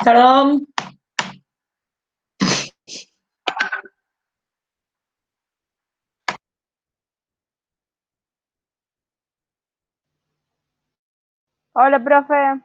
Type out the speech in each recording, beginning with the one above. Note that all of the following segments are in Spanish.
Perdón. Hola, profe.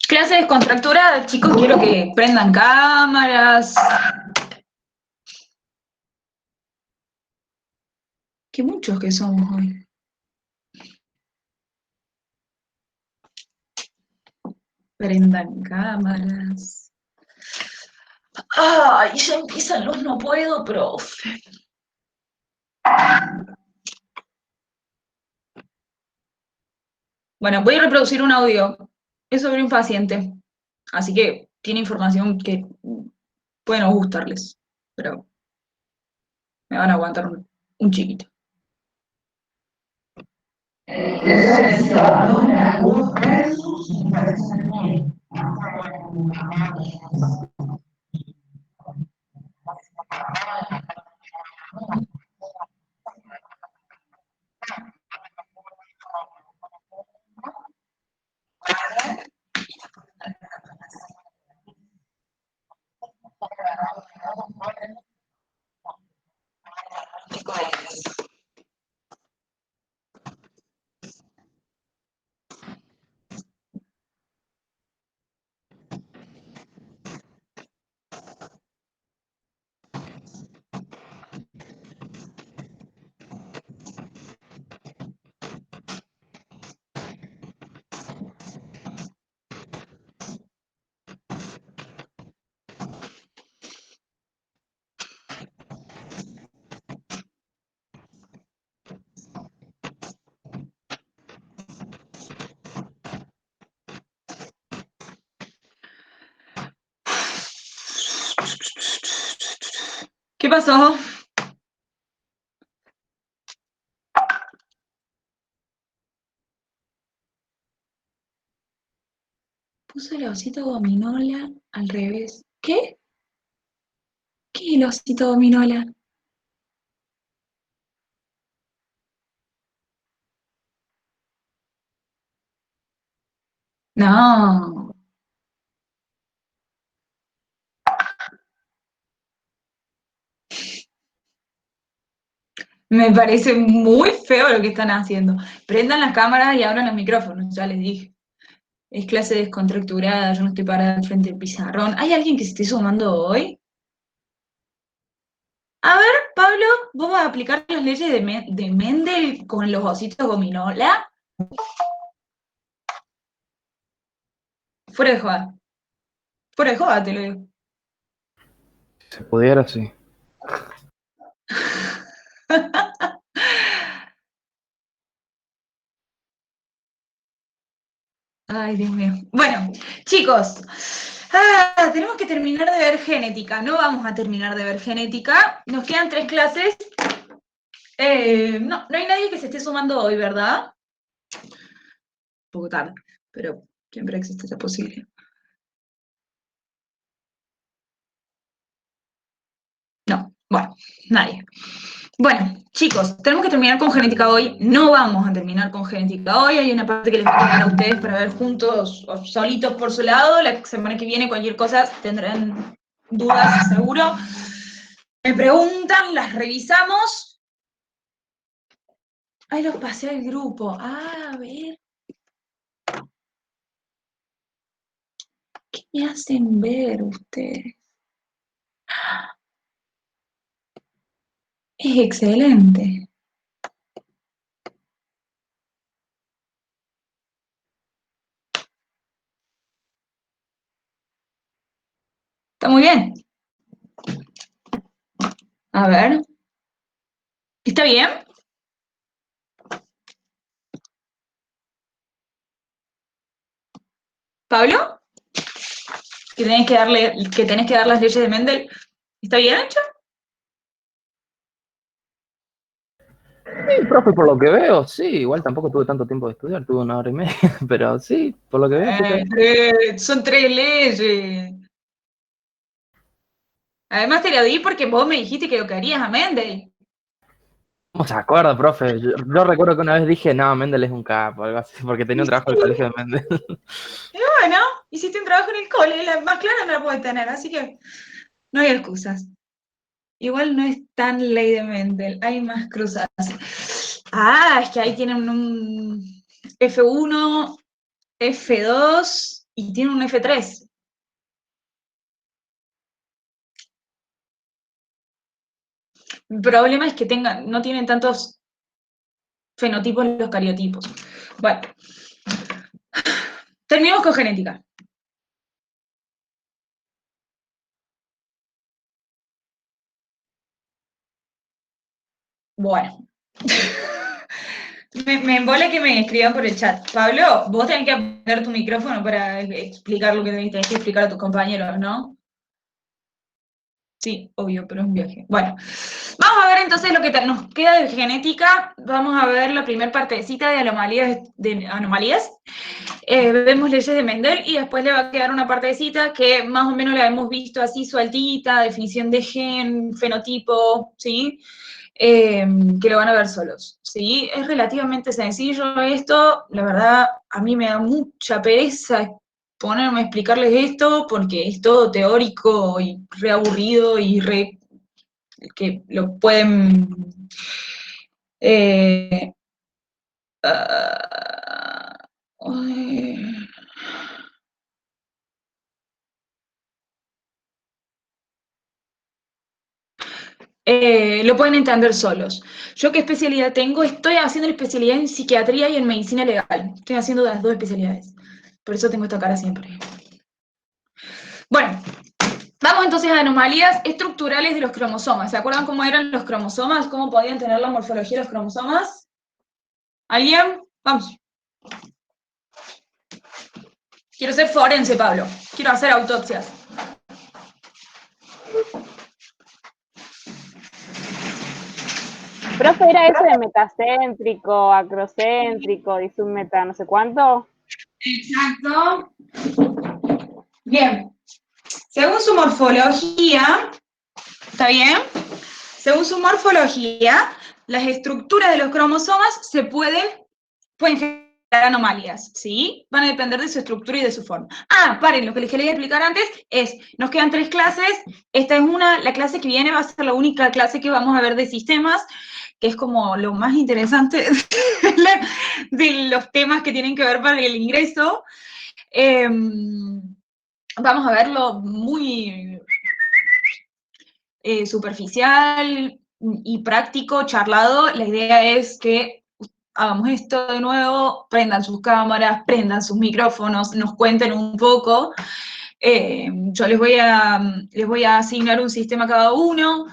Clase descontracturada, chicos, quiero que prendan cámaras. Qué muchos que somos hoy. Prendan cámaras. Ay, ya empiezan los no puedo, profe. Bueno, voy a reproducir un audio. Es sobre un paciente. Así que tiene información que puede no gustarles. Pero me van a aguantar un chiquito. ¿Qué pasó? Puse la osita gominola al revés. ¿Qué? ¿Qué es el osito gominola? No. Me parece muy feo lo que están haciendo. Prendan las cámaras y abran los micrófonos, ya les dije. Es clase descontracturada, yo no estoy parada al frente del pizarrón. ¿Hay alguien que se esté sumando hoy? A ver, Pablo, ¿vos vas a aplicar las leyes de Mendel con los ositos gominola? Fuera de joda. Fuera de joda, te lo digo. Si se pudiera, sí. Ay, Dios mío. Bueno, chicos, tenemos que terminar de ver genética. No vamos a terminar de ver genética. Nos quedan 3 clases. No hay nadie que se esté sumando hoy, ¿verdad? Un poco tarde, pero siempre existe esa posibilidad. No, bueno, nadie. Bueno, chicos, tenemos que terminar con genética hoy. No vamos a terminar con genética hoy. Hay una parte que les voy a dejar a ustedes para ver juntos o solitos por su lado. La semana que viene, cualquier cosa, tendrán dudas, seguro. Me preguntan, las revisamos. Ahí los pasé al grupo. A ver. ¿Qué me hacen ver ustedes? Es excelente. Está muy bien. A ver. ¿Está bien? ¿Pablo? Que tenés que dar las leyes de Mendel. ¿Está bien hecho? Sí, profe, por lo que veo, sí, igual tampoco tuve tanto tiempo de estudiar, tuve 1 hora y media, pero sí, por lo que veo, sí está bien. Son 3 leyes. Además te lo di porque vos me dijiste que lo querías a Mendel. ¿Cómo se acuerda, profe? Yo recuerdo que una vez dije, no, Mendel es un capo, algo así, porque tenía Y un trabajo del sí, colegio de Mendel. y bueno, hiciste un trabajo en el cole, la más clara no la puedes tener, así que no hay excusas. Igual no es tan ley de Mendel, hay más cruzadas. Es que ahí tienen un F1, F2 y tienen un F3. El problema es que no tienen tantos fenotipos los cariotipos. Bueno, terminamos con genética. Bueno. Me embola que me escriban por el chat. Pablo, vos tenés que aprender tu micrófono para explicar lo que tenés que explicar a tus compañeros, ¿no? Sí, obvio, pero es un viaje. Bueno, vamos a ver entonces lo que nos queda de genética. Vamos a ver la primera partecita de anomalías. Vemos leyes de Mendel y después le va a quedar una partecita que más o menos la hemos visto así sueltita, definición de gen, fenotipo, ¿sí? Que lo van a ver solos, ¿sí? Es relativamente sencillo esto, la verdad, a mí me da mucha pereza ponerme a explicarles esto porque es todo teórico y reaburrido y que lo pueden... Eh, uh, lo pueden entender solos. ¿Yo qué especialidad tengo? Estoy haciendo la especialidad en psiquiatría y en medicina legal. Estoy haciendo las 2 especialidades. Por eso tengo esta cara siempre. Bueno, vamos entonces a anomalías estructurales de los cromosomas. ¿Se acuerdan cómo eran los cromosomas? ¿Cómo podían tener la morfología de los cromosomas? ¿Alguien? Vamos. Quiero ser forense, Pablo. Quiero hacer autopsias. Profe, ¿era eso de metacéntrico, acrocéntrico y submeta no sé cuánto? Exacto. Bien. Según su morfología, ¿está bien? Según su morfología, las estructuras de los cromosomas pueden generar anomalías, ¿sí? Van a depender de su estructura y de su forma. Paren, lo que les quería explicar antes es, nos quedan 3 clases, esta es la clase que viene va a ser la única clase que vamos a ver de sistemas, que es como lo más interesante de los temas que tienen que ver para el ingreso. Vamos a verlo muy superficial y práctico, charlado. La idea es que hagamos esto de nuevo, prendan sus cámaras, prendan sus micrófonos, nos cuenten un poco. Yo les voy a asignar un sistema a cada uno,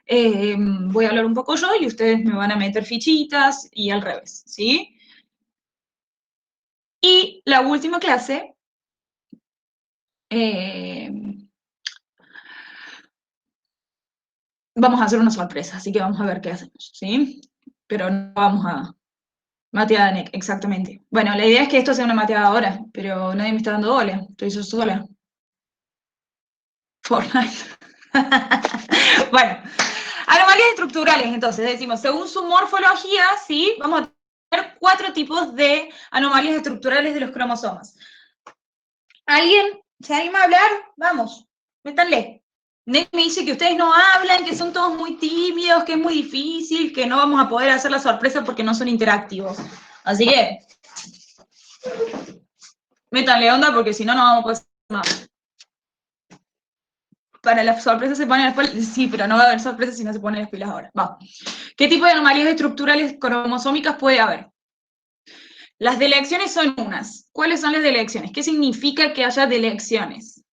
voy a hablar un poco yo y ustedes me van a meter fichitas y al revés, ¿sí? Y la última clase, vamos a hacer una sorpresa, así que vamos a ver qué hacemos, ¿sí? Pero no vamos a mateada, exactamente. Bueno, la idea es que esto sea una mateada ahora, pero nadie me está dando bola, estoy yo sola. Fortnite. Bueno, anomalías estructurales, entonces, decimos, según su morfología, ¿sí? Vamos a tener 4 tipos de anomalías estructurales de los cromosomas. ¿Alguien se anima a hablar? Vamos, métanle. Nick me dice que ustedes no hablan, que son todos muy tímidos, que es muy difícil, que no vamos a poder hacer la sorpresa porque no son interactivos. Así que, métanle onda porque si no, no vamos a poder hacer nada. Para las sorpresas se ponen las pilas. Sí, pero no va a haber sorpresas si no se ponen las pilas ahora. Va. ¿Qué tipo de anomalías estructurales cromosómicas puede haber? Las delecciones son unas. ¿Cuáles son las delecciones? ¿Qué significa que haya delecciones?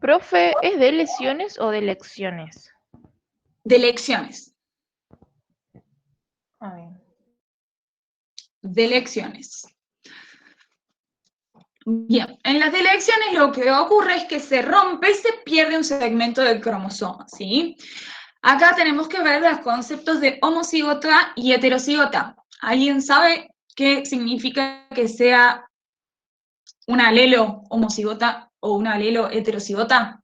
Profe, ¿es de lesiones o de lecciones? Delecciones. Ah, bien. Delecciones. Bien, en las delecciones lo que ocurre es que se rompe y se pierde un segmento del cromosoma, ¿sí? Acá tenemos que ver los conceptos de homocigota y heterocigota. ¿Alguien sabe qué significa que sea un alelo homocigota o un alelo heterocigota?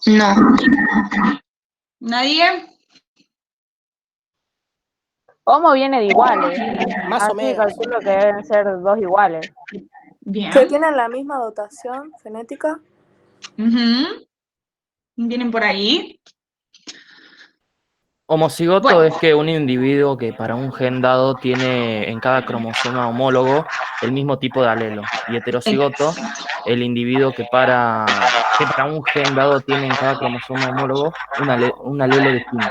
No. ¿Nadie? Homo viene de iguales. Más o Así menos. calculo que deben ser 2 iguales. Bien. ¿Que tienen la misma dotación genética? Ujú. ¿Vienen por ahí? Homocigoto Bueno. es que un individuo que para un gen dado tiene en cada cromosoma homólogo el mismo tipo de alelo. Y heterocigoto, el individuo que para un gen dado tiene en cada cromosoma homólogo un alelo distinto.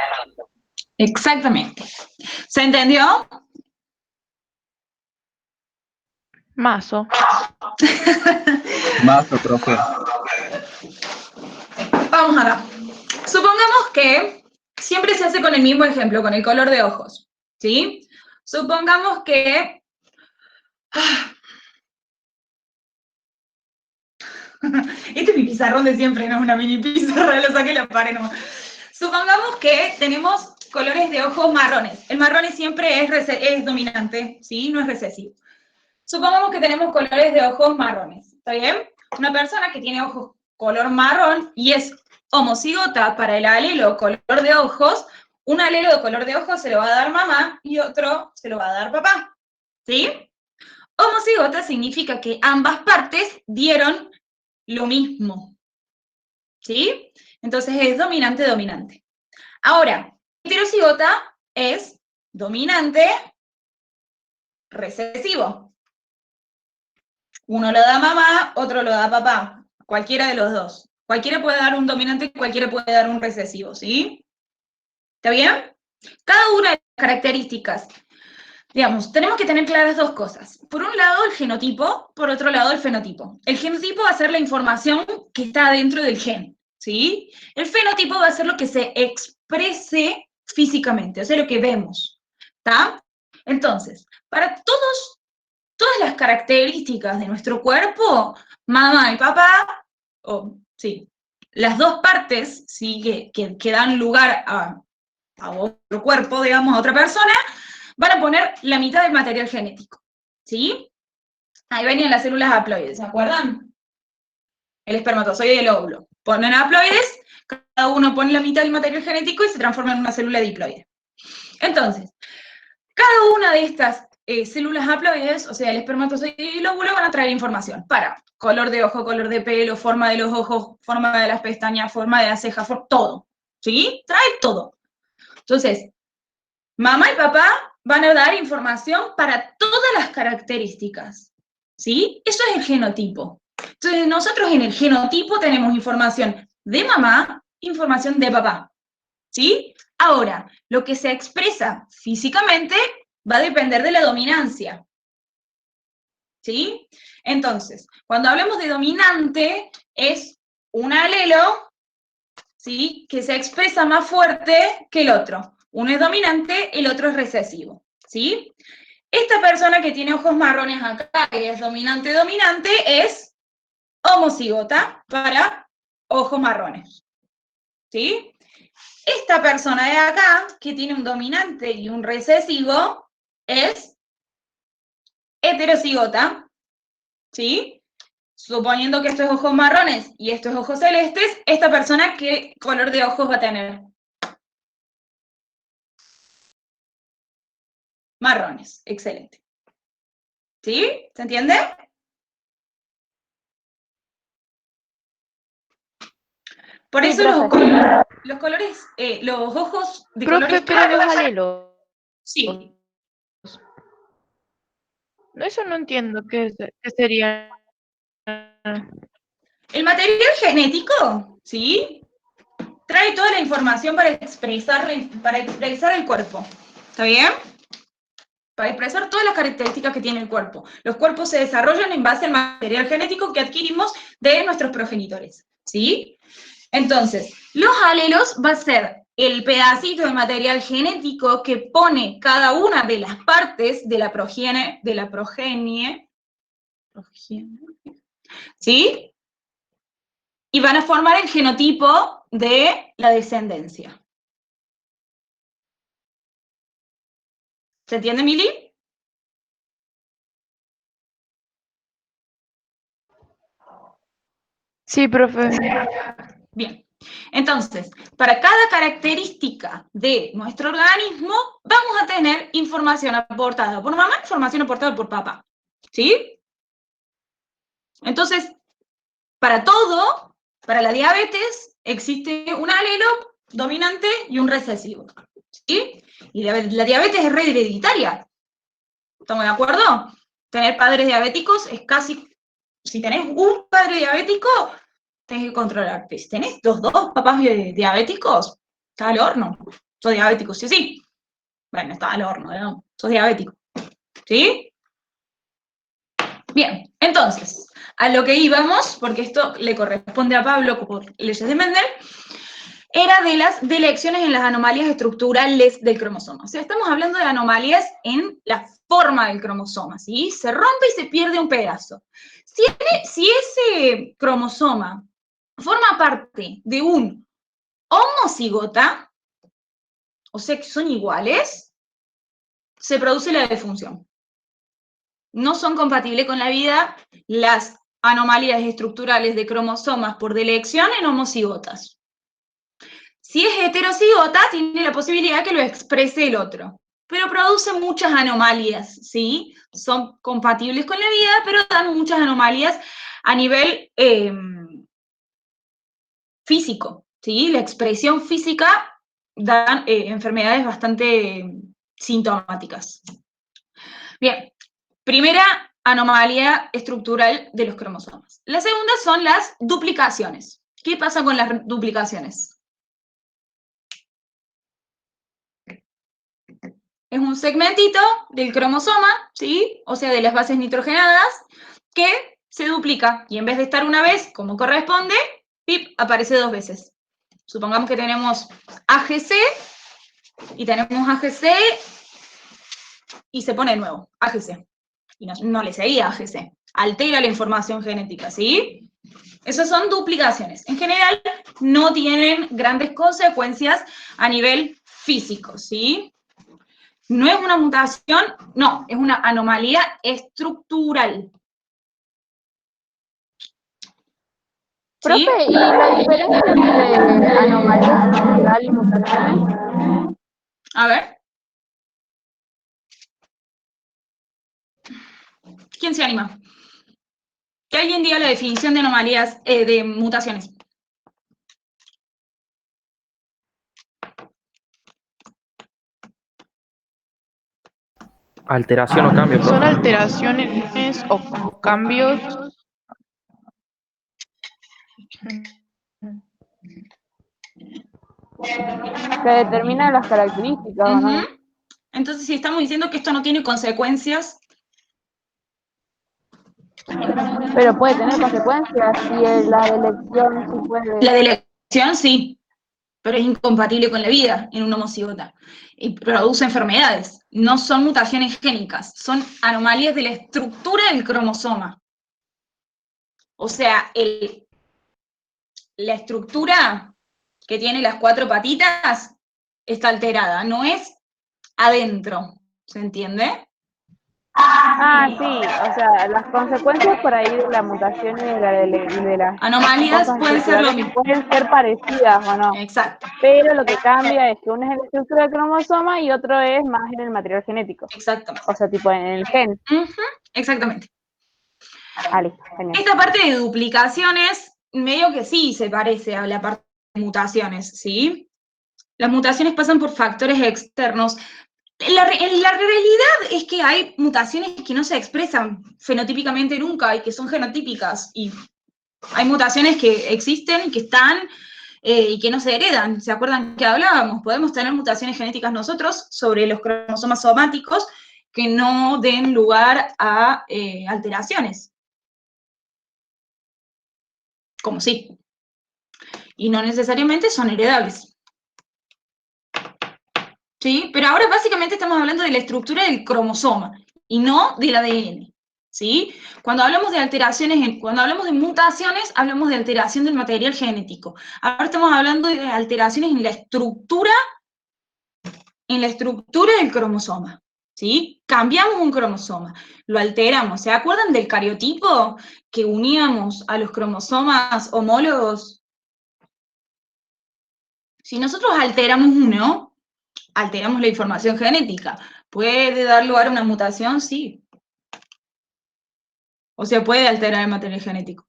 Exactamente. ¿Se entendió? Mazo. Mazo, profe. Vamos acá. Supongamos que siempre se hace con el mismo ejemplo, con el color de ojos, ¿sí? Supongamos que... Este es mi pizarrón de siempre, no es una mini pizarra, lo saqué y la pared nomás. Supongamos que tenemos colores de ojos marrones. El marrón siempre es dominante, ¿sí? No es recesivo. Supongamos que tenemos colores de ojos marrones, ¿está bien? Una persona que tiene ojos color marrón y es homocigota para el alelo color de ojos, un alelo de color de ojos se lo va a dar mamá y otro se lo va a dar papá, ¿sí? Homocigota significa que ambas partes dieron lo mismo, ¿sí? Entonces es dominante-dominante. Ahora, heterocigota es dominante-recesivo. Uno lo da mamá, otro lo da papá. Cualquiera de los dos. Cualquiera puede dar un dominante, cualquiera puede dar un recesivo, ¿sí? ¿Está bien? Cada una de las características, digamos, tenemos que tener claras 2 cosas. Por un lado, el genotipo, por otro lado, el fenotipo. El genotipo va a ser la información que está dentro del gen, ¿sí? El fenotipo va a ser lo que se exprese físicamente, o sea, lo que vemos, ¿está? Entonces, para todas las características de nuestro cuerpo, mamá y papá, sí, las 2 partes, ¿sí? que dan lugar a otro cuerpo, digamos, a otra persona, van a poner la mitad del material genético, ¿sí? Ahí venían las células haploides, ¿se acuerdan? El espermatozoide y el óvulo. Ponen haploides, cada uno pone la mitad del material genético y se transforma en una célula diploide. Entonces, cada una de estas células haploides, o sea, el espermatozoide y el óvulo, van a traer información para color de ojo, color de pelo, forma de los ojos, forma de las pestañas, forma de las cejas, todo, ¿sí? Trae todo. Entonces, mamá y papá van a dar información para todas las características, ¿sí? Eso es el genotipo. Entonces, nosotros en el genotipo tenemos información de mamá, información de papá, ¿sí? Ahora, lo que se expresa físicamente va a depender de la dominancia, ¿sí? Entonces, cuando hablamos de dominante, es un alelo, ¿sí? Que se expresa más fuerte que el otro. Uno es dominante, el otro es recesivo, ¿sí? Esta persona que tiene ojos marrones acá, que es dominante, es homocigota para ojos marrones, ¿sí? Esta persona de acá, que tiene un dominante y un recesivo, es heterocigota, ¿sí? Suponiendo que esto es ojos marrones y esto es ojos celestes, esta persona, ¿qué color de ojos va a tener? Marrones, excelente. ¿Sí? ¿Se entiende? Por Sí, eso profe. los colores, los ojos de Profe, colores pero los claros. alelos. Sí. No, eso no entiendo qué sería. El material genético, ¿sí? Trae toda la información para expresar el cuerpo. ¿Está bien? Para expresar todas las características que tiene el cuerpo. Los cuerpos se desarrollan en base al material genético que adquirimos de nuestros progenitores, ¿sí? Entonces, los alelos va a ser el pedacito de material genético que pone cada una de las partes de la progenie, ¿sí? Y van a formar el genotipo de la descendencia. ¿Se entiende, Mili? Sí, profe. Bien. Entonces, para cada característica de nuestro organismo, vamos a tener información aportada por mamá, información aportada por papá. ¿Sí? Entonces, para todo, para la diabetes, existe un alelo dominante y un recesivo. ¿Sí? Y la diabetes es hereditaria. ¿Estamos de acuerdo? Tener padres diabéticos es casi... Si tenés un padre diabético, tenés que controlarte. Si tenés dos papás diabéticos, está al horno. Sos diabético, sí o sí. Bueno, está al horno, ¿no? Sos diabético. ¿Sí? Bien, entonces, a lo que íbamos, porque esto le corresponde a Pablo por leyes de Mendel, era de las elecciones en las anomalías estructurales del cromosoma. O sea, estamos hablando de anomalías en la forma del cromosoma, ¿sí? Se rompe y se pierde un pedazo. Si ese cromosoma forma parte de un homocigota, o sea que son iguales, se produce la defunción. No son compatibles con la vida las anomalías estructurales de cromosomas por delección en homocigotas. Si es heterocigota, tiene la posibilidad que lo exprese el otro, pero produce muchas anomalías, ¿sí? Son compatibles con la vida, pero dan muchas anomalías a nivel físico, ¿sí? La expresión física da enfermedades bastante sintomáticas. Bien, primera anomalía estructural de los cromosomas. La segunda son las duplicaciones. ¿Qué pasa con las duplicaciones? Es un segmentito del cromosoma, ¿sí? O sea, de las bases nitrogenadas, que se duplica. Y en vez de estar una vez, como corresponde, ¡pip!, aparece dos veces. Supongamos que tenemos AGC, y tenemos AGC, y se pone de nuevo, AGC. Y no le seguía AGC. Altera la información genética, ¿sí? Esas son duplicaciones. En general, no tienen grandes consecuencias a nivel físico, ¿sí? No es una mutación, no, es una anomalía estructural. ¿Sí? Profe, ¿y la diferencia entre anomalía estructural y mutaciones? A ver. ¿Quién se anima? Que alguien diga la definición de anomalías, de mutaciones. Alteración o cambio, Son profe. alteraciones o cambios. Que determinan las características, ¿o no? Entonces, si estamos diciendo que esto no tiene consecuencias. Pero puede tener consecuencias si la elección sí puede. La delección, sí. pero es incompatible con la vida en un homocigota y produce enfermedades. No son mutaciones génicas, son anomalías de la estructura del cromosoma. O sea, la estructura que tiene las 4 patitas está alterada, no es adentro, ¿se entiende? Ah, sí, o sea, las consecuencias por ahí de la mutación y de las Anomalías cosas pueden ser lo estructurales mismo. pueden ser parecidas o no, Exacto, pero lo que cambia es que uno es en la estructura del cromosoma y otro es más en el material genético, exactamente. o sea, tipo en el gen. Exactamente. Ah, listo, genial. Esta parte de duplicaciones, medio que sí se parece a la parte de mutaciones, ¿sí? Las mutaciones pasan por factores externos. La realidad es que hay mutaciones que no se expresan fenotípicamente nunca y que son genotípicas. Y hay mutaciones que existen y que están y que no se heredan. ¿Se acuerdan que hablábamos? Podemos tener mutaciones genéticas nosotros sobre los cromosomas somáticos que no den lugar a alteraciones. Como sí. Y no necesariamente son heredables. ¿Sí? Pero ahora básicamente estamos hablando de la estructura del cromosoma y no del ADN. ¿Sí? Cuando hablamos de alteraciones, cuando hablamos de mutaciones, hablamos de alteración del material genético. Ahora estamos hablando de alteraciones en la estructura del cromosoma. ¿Sí? Cambiamos un cromosoma, lo alteramos. ¿Se acuerdan del cariotipo que uníamos a los cromosomas homólogos? Si nosotros alteramos uno, alteramos la información genética. ¿Puede dar lugar a una mutación? Sí. O sea, puede alterar el material genético.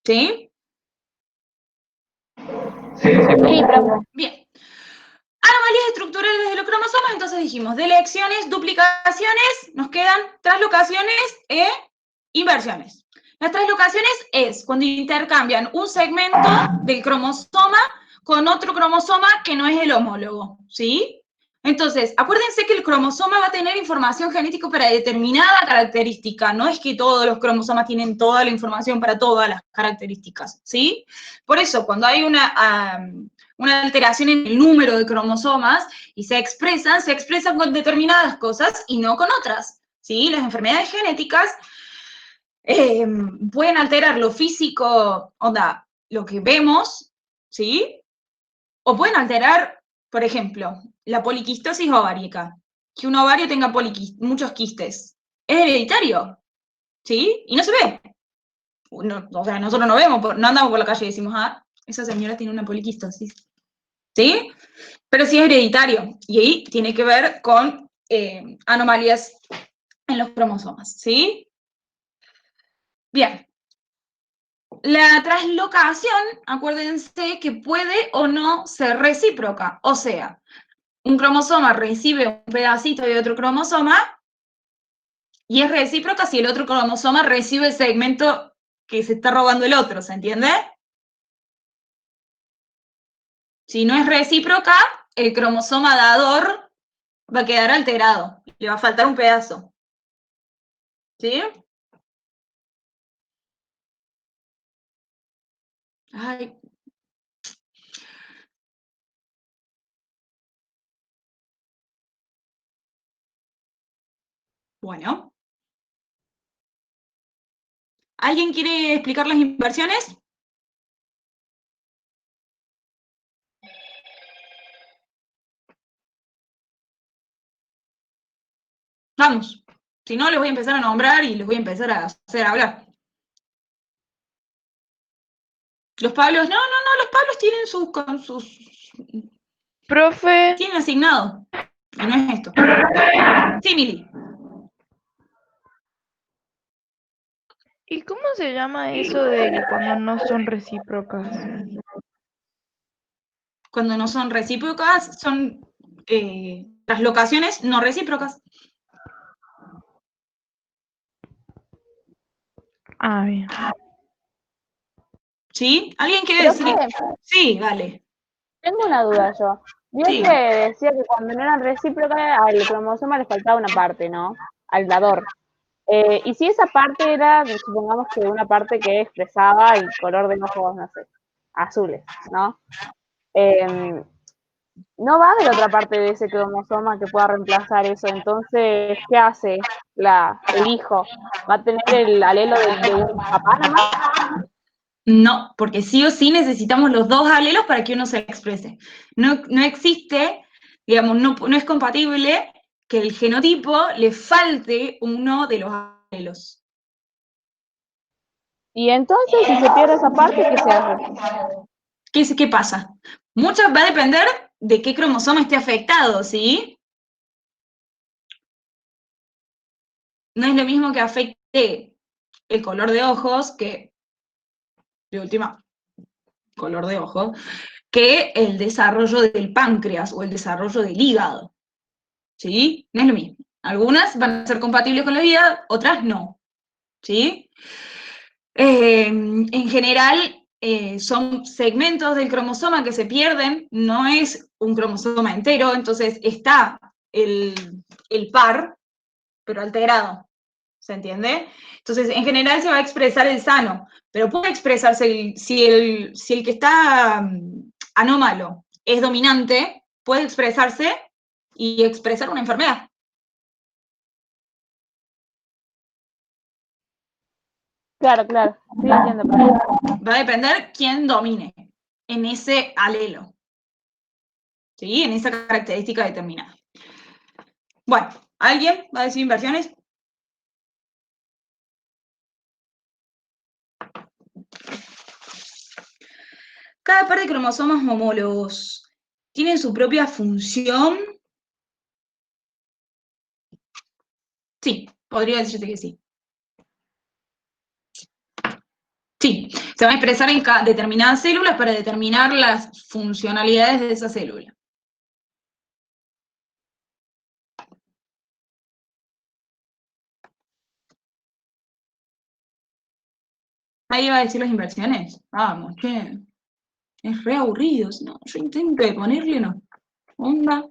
¿Sí? Sí, profe. Bien. Anomalías estructurales de los cromosomas, entonces dijimos, deleciones, duplicaciones, nos quedan translocaciones e inversiones. Las translocaciones es cuando intercambian un segmento del cromosoma con otro cromosoma que no es el homólogo, ¿sí? Entonces, acuérdense que el cromosoma va a tener información genética para determinada característica, no es que todos los cromosomas tienen toda la información para todas las características, ¿sí? Por eso, cuando hay una alteración en el número de cromosomas y se expresan con determinadas cosas y no con otras, ¿sí? Las enfermedades genéticas pueden alterar lo físico, onda, lo que vemos, ¿sí? O pueden alterar, por ejemplo, la poliquistosis ovárica, que un ovario tenga muchos quistes. Es hereditario, ¿sí? Y no se ve. No, o sea, nosotros no vemos, no andamos por la calle y decimos, ah, esa señora tiene una poliquistosis, ¿sí? Pero sí es hereditario, y ahí tiene que ver con anomalías en los cromosomas, ¿sí? Bien. La translocación, acuérdense que puede o no ser recíproca, o sea, un cromosoma recibe un pedacito de otro cromosoma y es recíproca si el otro cromosoma recibe el segmento que se está robando el otro, ¿se entiende? Si no es recíproca, el cromosoma dador va a quedar alterado, le va a faltar un pedazo. ¿Sí? Ay. Bueno. ¿Alguien quiere explicar las inversiones? Vamos. Si no, les voy a empezar a nombrar y les voy a empezar a hacer hablar. Los Pablos, no, los Pablos tienen sus Profe, tienen asignado. Y no es esto. Sí, Mili. ¿y cómo se llama eso de que cuando no son recíprocas? Cuando no son recíprocas, son translocaciones no recíprocas. Ah, bien. ¿Sí? ¿Alguien quiere decir? Profe, Sí, dale. tengo una duda yo. Vio Sí. que decía que cuando no eran recíprocas al cromosoma le faltaba una parte, ¿no? Al dador. Y si esa parte era, supongamos que una parte que expresaba el color de ojos, no sé, azules, ¿no? No va a haber otra parte de ese cromosoma que pueda reemplazar eso. Entonces, ¿qué hace el hijo? ¿Va a tener el alelo de un papá nomás? No, porque sí o sí necesitamos los dos alelos para que uno se exprese. No existe, digamos, no es compatible que el genotipo le falte uno de los alelos. Y entonces, si se pierde esa parte, ¿qué se hace? ¿Qué pasa? Mucho va a depender de qué cromosoma esté afectado, ¿sí? No es lo mismo que afecte el color de ojos, que, de última, color de ojo, que el desarrollo del páncreas o el desarrollo del hígado, ¿sí? No es lo mismo. Algunas van a ser compatibles con la vida, otras no, ¿sí? En general, son segmentos del cromosoma que se pierden, no es un cromosoma entero, entonces está el par, pero alterado, ¿se entiende? Entonces, en general se va a expresar el sano, pero puede expresarse, si el que está anómalo es dominante, puede expresarse y expresar una enfermedad. Claro, sí entiendo. Va a depender quién domine en ese alelo, ¿sí? En esa característica determinada. Bueno, ¿alguien va a decir inversiones? Cada par de cromosomas homólogos tienen su propia función. Sí, podría decirte que sí. Sí, se van a expresar en determinadas células para determinar las funcionalidades de esa célula. Ahí va a decir las inversiones. Vamos, che. Es re aburrido. No, yo intento de ponerle no. Onda.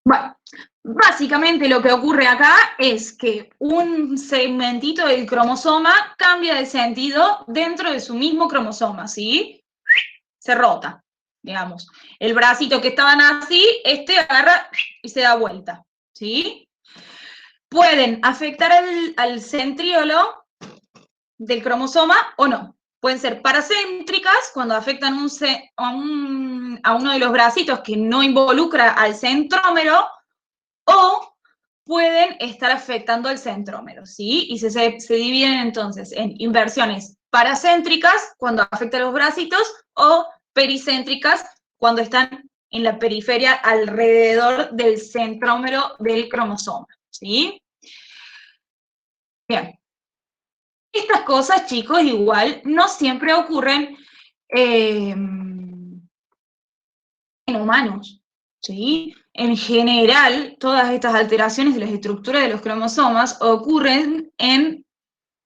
Bueno, básicamente lo que ocurre acá es que un segmentito del cromosoma cambia de sentido dentro de su mismo cromosoma, ¿sí? Se rota, digamos. El bracito que estaban así, agarra y se da vuelta, ¿sí? Pueden afectar al centríolo del cromosoma o no. Pueden ser paracéntricas cuando afectan a uno de los bracitos que no involucra al centrómero, o pueden estar afectando al centrómero, ¿sí? Y se dividen entonces en inversiones paracéntricas cuando afectan los bracitos o pericéntricas cuando están en la periferia alrededor del centrómero del cromosoma, ¿sí? Bien. Estas cosas, chicos, igual no siempre ocurren en humanos, ¿sí? En general, todas estas alteraciones de las estructuras de los cromosomas ocurren en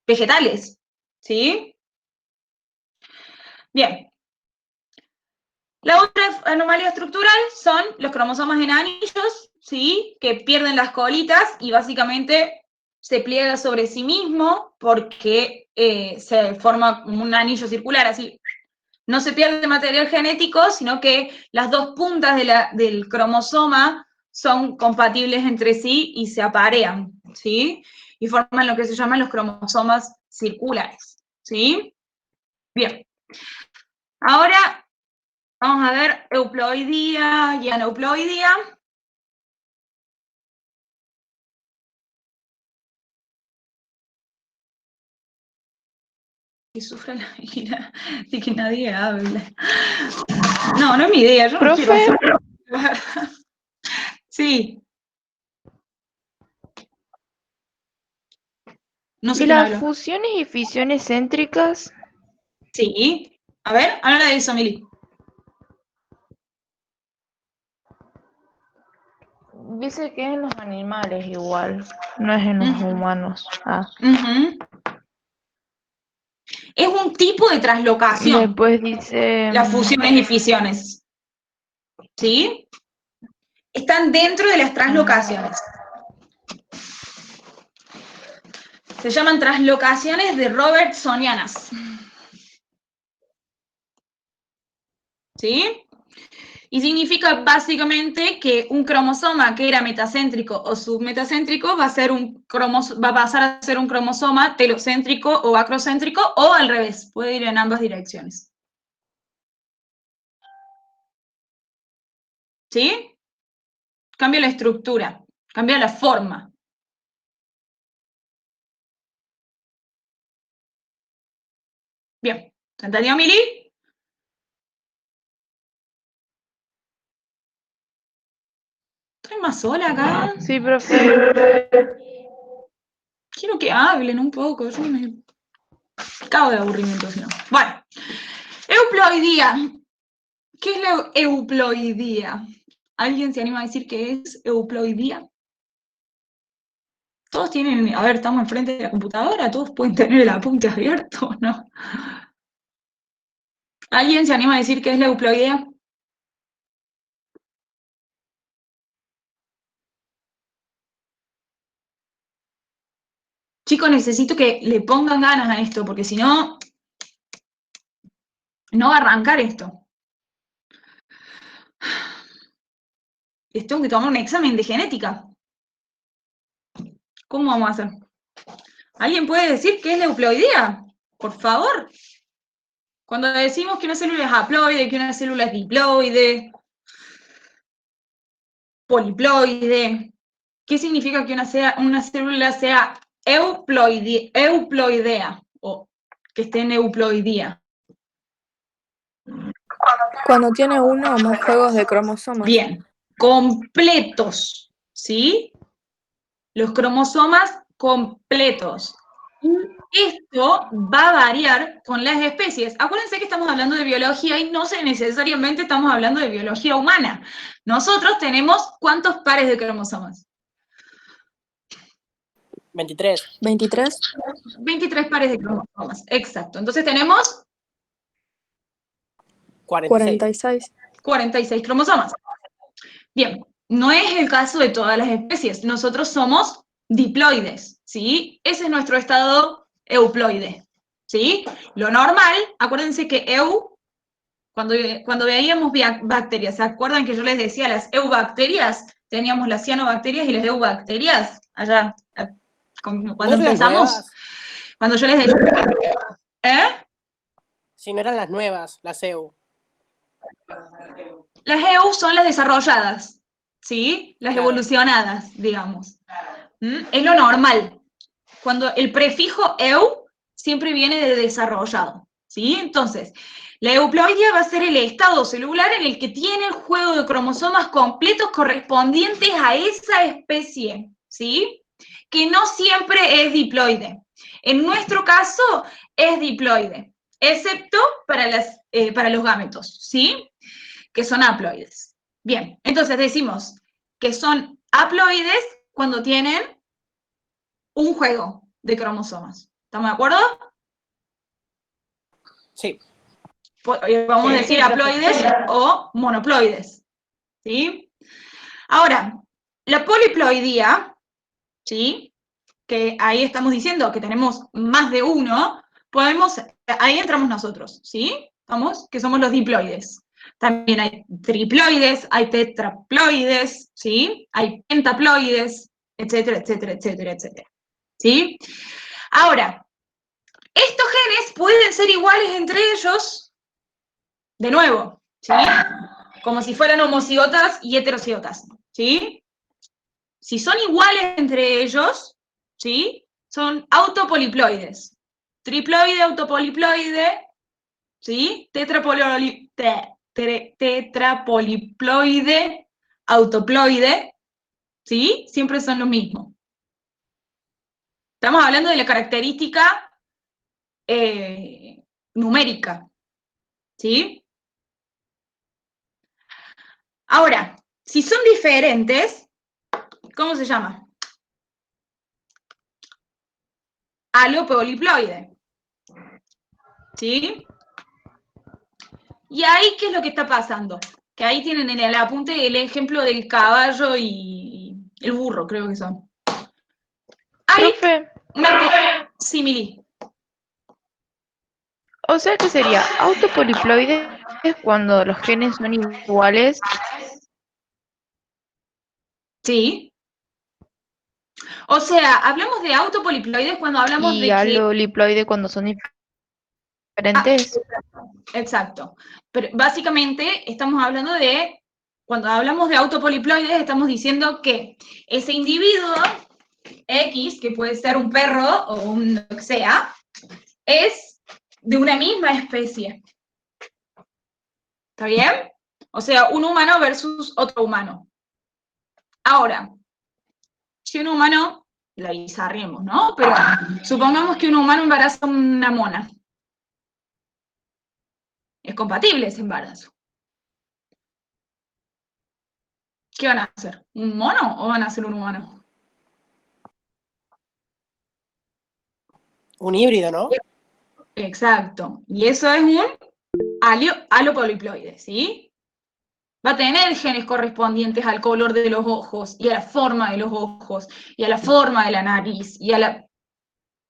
vegetales, ¿sí? Bien. La otra anomalía estructural son los cromosomas en anillos, ¿sí? Que pierden las colitas y básicamente se pliega sobre sí mismo porque se forma como un anillo circular, así. No se pierde material genético, sino que las dos puntas del cromosoma son compatibles entre sí y se aparean, ¿sí? Y forman lo que se llaman los cromosomas circulares, ¿sí? Bien. Ahora vamos a ver euploidía y aneuploidía. Y sufre la ira de que nadie habla. No, no es mi idea, yo no quiero hacerlo. Sí. No sé ¿Y quién las habla. fusiones y fisiones céntricas? Sí. A ver, habla de eso, Mili. Dice que es en los animales igual, no es en los humanos. Ah. Es un tipo de translocación, Después dice... las fusiones y fisiones. ¿Sí? están dentro de las translocaciones. Se llaman translocaciones de robertsonianas. ¿Sí? Y significa básicamente que un cromosoma que era metacéntrico o submetacéntrico va a pasar a ser un cromosoma telocéntrico o acrocéntrico, o al revés, puede ir en ambas direcciones. ¿Sí? Cambia la estructura, cambia la forma. Bien, ¿se entendió, Mili? ¿Estoy más sola acá? Sí, profe. Quiero que hablen un poco, yo me cago de aburrimiento, si no. Bueno, euploidía. ¿Qué es la euploidía? ¿Alguien se anima a decir qué es euploidía? Todos tienen, a ver, estamos enfrente de la computadora, todos pueden tener el apunte abierto, ¿no? ¿Alguien se anima a decir qué es la euploidía? Chicos, necesito que le pongan ganas a esto, porque si no, no va a arrancar esto. Les tengo que tomar un examen de genética. ¿Cómo vamos a hacer? ¿Alguien puede decir qué es la euploidía? Por favor. Cuando decimos que una célula es haploide, que una célula es diploide, poliploide, ¿qué significa que una célula sea euploidea o que esté en euploidía? Cuando tiene uno o más juegos de cromosomas. Bien, completos, ¿sí? Los cromosomas completos. Esto va a variar con las especies. Acuérdense que estamos hablando de biología y no necesariamente estamos hablando de biología humana. Nosotros tenemos ¿cuántos pares de cromosomas? 23. 23. 23 pares de cromosomas, exacto. Entonces tenemos 46. 46 cromosomas. Bien, no es el caso de todas las especies. Nosotros somos diploides, ¿sí? Ese es nuestro estado euploide, ¿sí? Lo normal, acuérdense que cuando veíamos bacterias, ¿se acuerdan que yo les decía las eubacterias? Teníamos las cianobacterias y las eubacterias, allá, cuando ¿No eran las empezamos, nuevas? cuando yo les decía, ¿eh? Si no eran las nuevas, las EU. Las EU son las desarrolladas, ¿sí? Las Claro. evolucionadas, digamos. Es lo normal. Cuando el prefijo eu siempre viene de desarrollado, ¿sí? Entonces, la euploidia va a ser el estado celular en el que tiene el juego de cromosomas completos correspondientes a esa especie, ¿sí? Que no siempre es diploide. En nuestro caso, es diploide, excepto para los gametos, ¿sí? Que son haploides. Bien, entonces decimos que son haploides cuando tienen un juego de cromosomas. ¿Estamos de acuerdo? Sí. Vamos a decir haploides o monoploides. ¿Sí? Ahora, la poliploidía, ¿sí? Que ahí estamos diciendo que tenemos más de uno, ahí entramos nosotros, ¿sí? Que somos los diploides. También hay triploides, hay tetraploides, ¿sí? Hay pentaploides, etcétera, etcétera, etcétera, etcétera. ¿Sí? Ahora, estos genes pueden ser iguales entre ellos, de nuevo, ¿sí? Como si fueran homocigotas y heterocigotas, ¿sí? Si son iguales entre ellos, ¿sí? Son autopoliploides. Triploide, autopoliploide, ¿sí? Tetrapoliploide, autoploide, ¿sí? Siempre son lo mismo. Estamos hablando de la característica numérica, ¿sí? Ahora, si son diferentes, ¿cómo se llama? Alopoliploide, ¿sí? Y ahí, ¿qué es lo que está pasando? Que ahí tienen en el apunte el ejemplo del caballo y el burro, creo que son. Hay Profe, una simili. o sea que sería autopoliploides cuando los genes son iguales Sí. O sea, hablamos de autopoliploides cuando hablamos y de que... aloliploide cuando son diferentes. Exacto. Pero básicamente estamos hablando de, cuando hablamos de autopoliploides, estamos diciendo que ese individuo X, que puede ser un perro o un lo que sea, es de una misma especie. ¿Está bien? O sea, un humano versus otro humano. Ahora, si un humano, la bizarriemos, ¿no? Pero supongamos que un humano embaraza a una mona. Es compatible ese embarazo. ¿Qué van a hacer? ¿Un mono o van a hacer un humano? Un híbrido, ¿no? Exacto. Y eso es un alopoliploide, ¿sí? Va a tener genes correspondientes al color de los ojos y a la forma de los ojos y a la forma de la nariz y a la...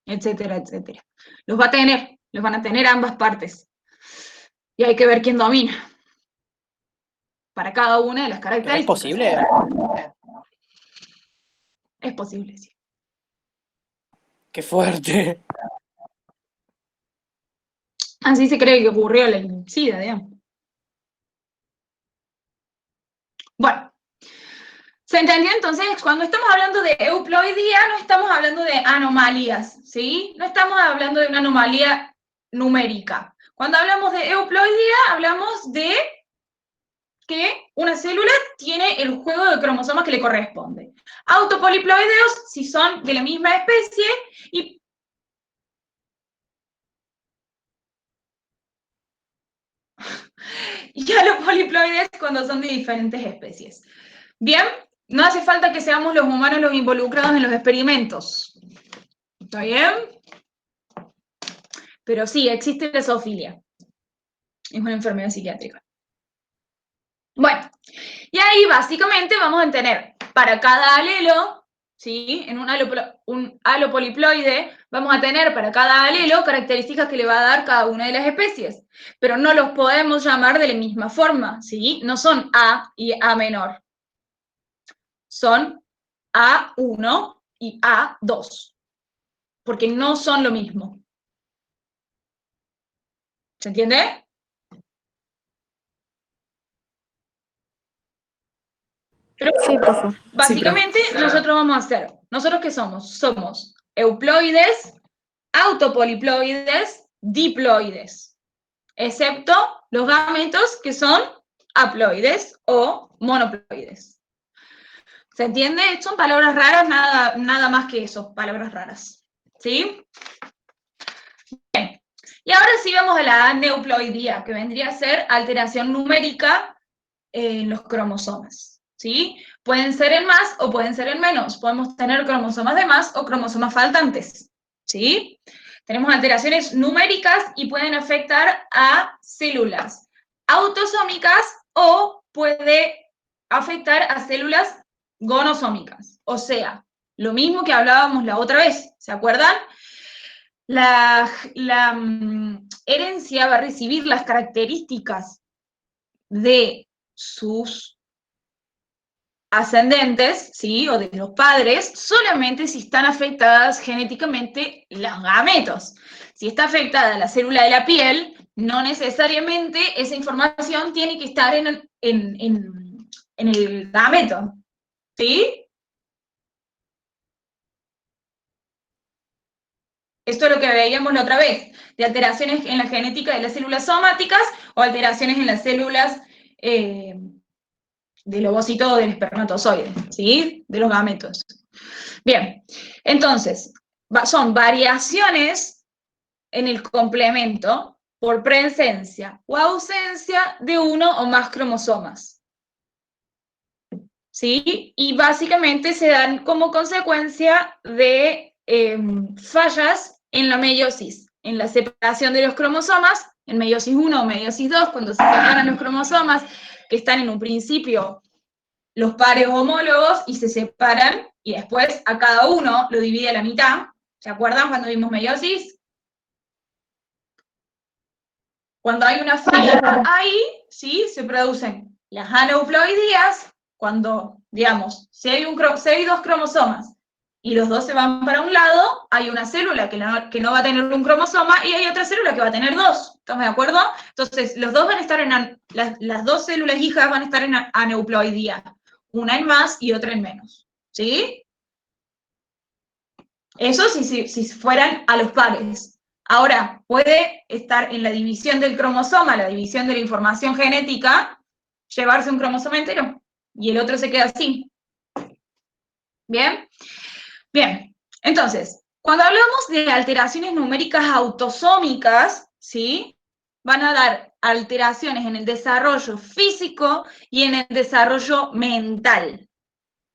etcétera, etcétera. Los va a tener, los van a tener ambas partes. Y hay que ver quién domina para cada una de las Pero es características. posible. Es posible, sí. Qué fuerte. Así se cree que ocurrió la SIDA, digamos. Bueno, ¿se entendió entonces? Cuando estamos hablando de euploidía, no estamos hablando de anomalías, ¿sí? No estamos hablando de una anomalía numérica. Cuando hablamos de euploidía, hablamos de que una célula tiene el juego de cromosomas que le corresponde. Autopoliploideos, si son de la misma especie, y alopoliploides cuando son de diferentes especies. Bien, no hace falta que seamos los humanos los involucrados en los experimentos. ¿Está bien? Pero sí, existe la zoofilia. Es una enfermedad psiquiátrica. Bueno, y ahí básicamente vamos a tener para cada alelo, ¿sí? En un alopoliploide vamos a tener para cada alelo características que le va a dar cada una de las especies, pero no los podemos llamar de la misma forma, ¿sí? No son A y A menor. Son A1 y A2, porque no son lo mismo. ¿Se entiende? Pero Sí, profe. básicamente nosotros vamos a hacer, ¿nosotros qué somos? Somos euploides, autopoliploides, diploides, excepto los gametos que son haploides o monoploides. ¿Se entiende? Son palabras raras, nada más que eso, palabras raras. ¿Sí? Bien. Y ahora sí vamos a la aneuploidía, que vendría a ser alteración numérica en los cromosomas. ¿Sí? Pueden ser en más o pueden ser en menos. Podemos tener cromosomas de más o cromosomas faltantes. ¿Sí? Tenemos alteraciones numéricas y pueden afectar a células autosómicas o puede afectar a células gonosómicas. O sea, lo mismo que hablábamos la otra vez, ¿se acuerdan? La herencia va a recibir las características de sus ascendentes, ¿sí? O de los padres, solamente si están afectadas genéticamente los gametos. Si está afectada la célula de la piel, no necesariamente esa información tiene que estar en el gameto, ¿sí? Esto es lo que veíamos la otra vez, de alteraciones en la genética de las células somáticas o alteraciones en las células del ovocito o del espermatozoide, ¿sí? De los gametos. Bien, entonces, son variaciones en el complemento por presencia o ausencia de uno o más cromosomas. ¿Sí? Y básicamente se dan como consecuencia de fallas en la meiosis. en la separación de los cromosomas, en meiosis 1 o meiosis 2, cuando se separan los cromosomas, que están en un principio los pares homólogos y se separan, y después a cada uno lo divide a la mitad. ¿Se acuerdan cuando vimos meiosis? Cuando hay una falla ahí, ¿sí? Se producen las aneuploidías, cuando, digamos, si hay dos cromosomas y los dos se van para un lado, hay una célula que no va a tener un cromosoma y hay otra célula que va a tener dos. ¿Estamos de acuerdo? Entonces, los dos van a estar las dos células hijas van a estar en aneuploidía. Una en más y otra en menos. ¿Sí? Eso si fueran a los pares. Ahora, puede estar en la división del cromosoma, la división de la información genética, llevarse un cromosoma entero, y el otro se queda así. ¿Bien? Bien, entonces, cuando hablamos de alteraciones numéricas autosómicas, ¿sí? Van a dar alteraciones en el desarrollo físico y en el desarrollo mental,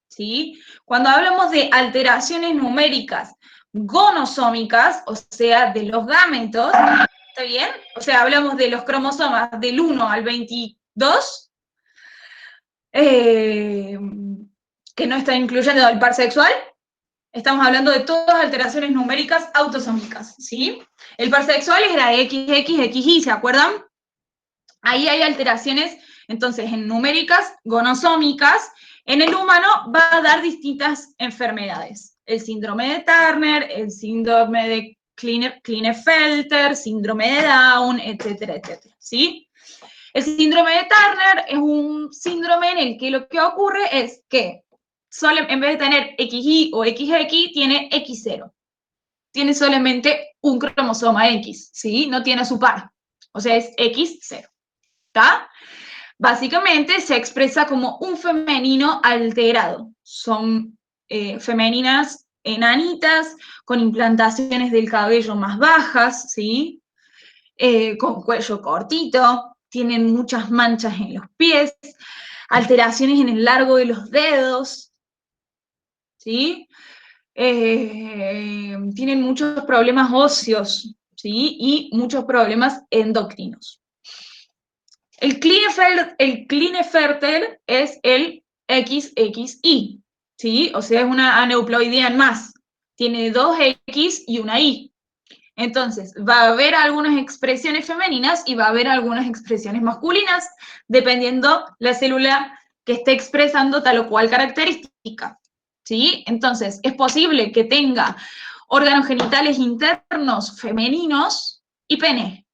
¿sí? Cuando hablamos de alteraciones numéricas gonosómicas, o sea, de los gametos, ¿está bien? O sea, hablamos de los cromosomas del 1 al 22, que no está incluyendo el par sexual. Estamos hablando de todas alteraciones numéricas autosómicas, ¿sí? El par sexual era XXXY, ¿se acuerdan? Ahí hay alteraciones, entonces, en numéricas gonosómicas. En el humano va a dar distintas enfermedades. El síndrome de Turner, el síndrome de Klinefelter, síndrome de Down, etcétera, etcétera, ¿sí? El síndrome de Turner es un síndrome en el que lo que ocurre es que en vez de tener XY o XX, tiene X0. Tiene solamente un cromosoma X, ¿sí? No tiene su par. O sea, es X0. ¿Está? Básicamente se expresa como un femenino alterado. Son femeninas enanitas, con implantaciones del cabello más bajas, ¿sí? Con cuello cortito, tienen muchas manchas en los pies, alteraciones en el largo de los dedos, ¿sí? Tienen muchos problemas óseos, ¿sí? Y muchos problemas endocrinos. El Klinefelter es el XXY, ¿sí? O sea, es una aneuploidía en más. Tiene dos X y una Y. Entonces, va a haber algunas expresiones femeninas y va a haber algunas expresiones masculinas, dependiendo la célula que esté expresando tal o cual característica, ¿sí? Entonces, es posible que tenga órganos genitales internos femeninos y pene.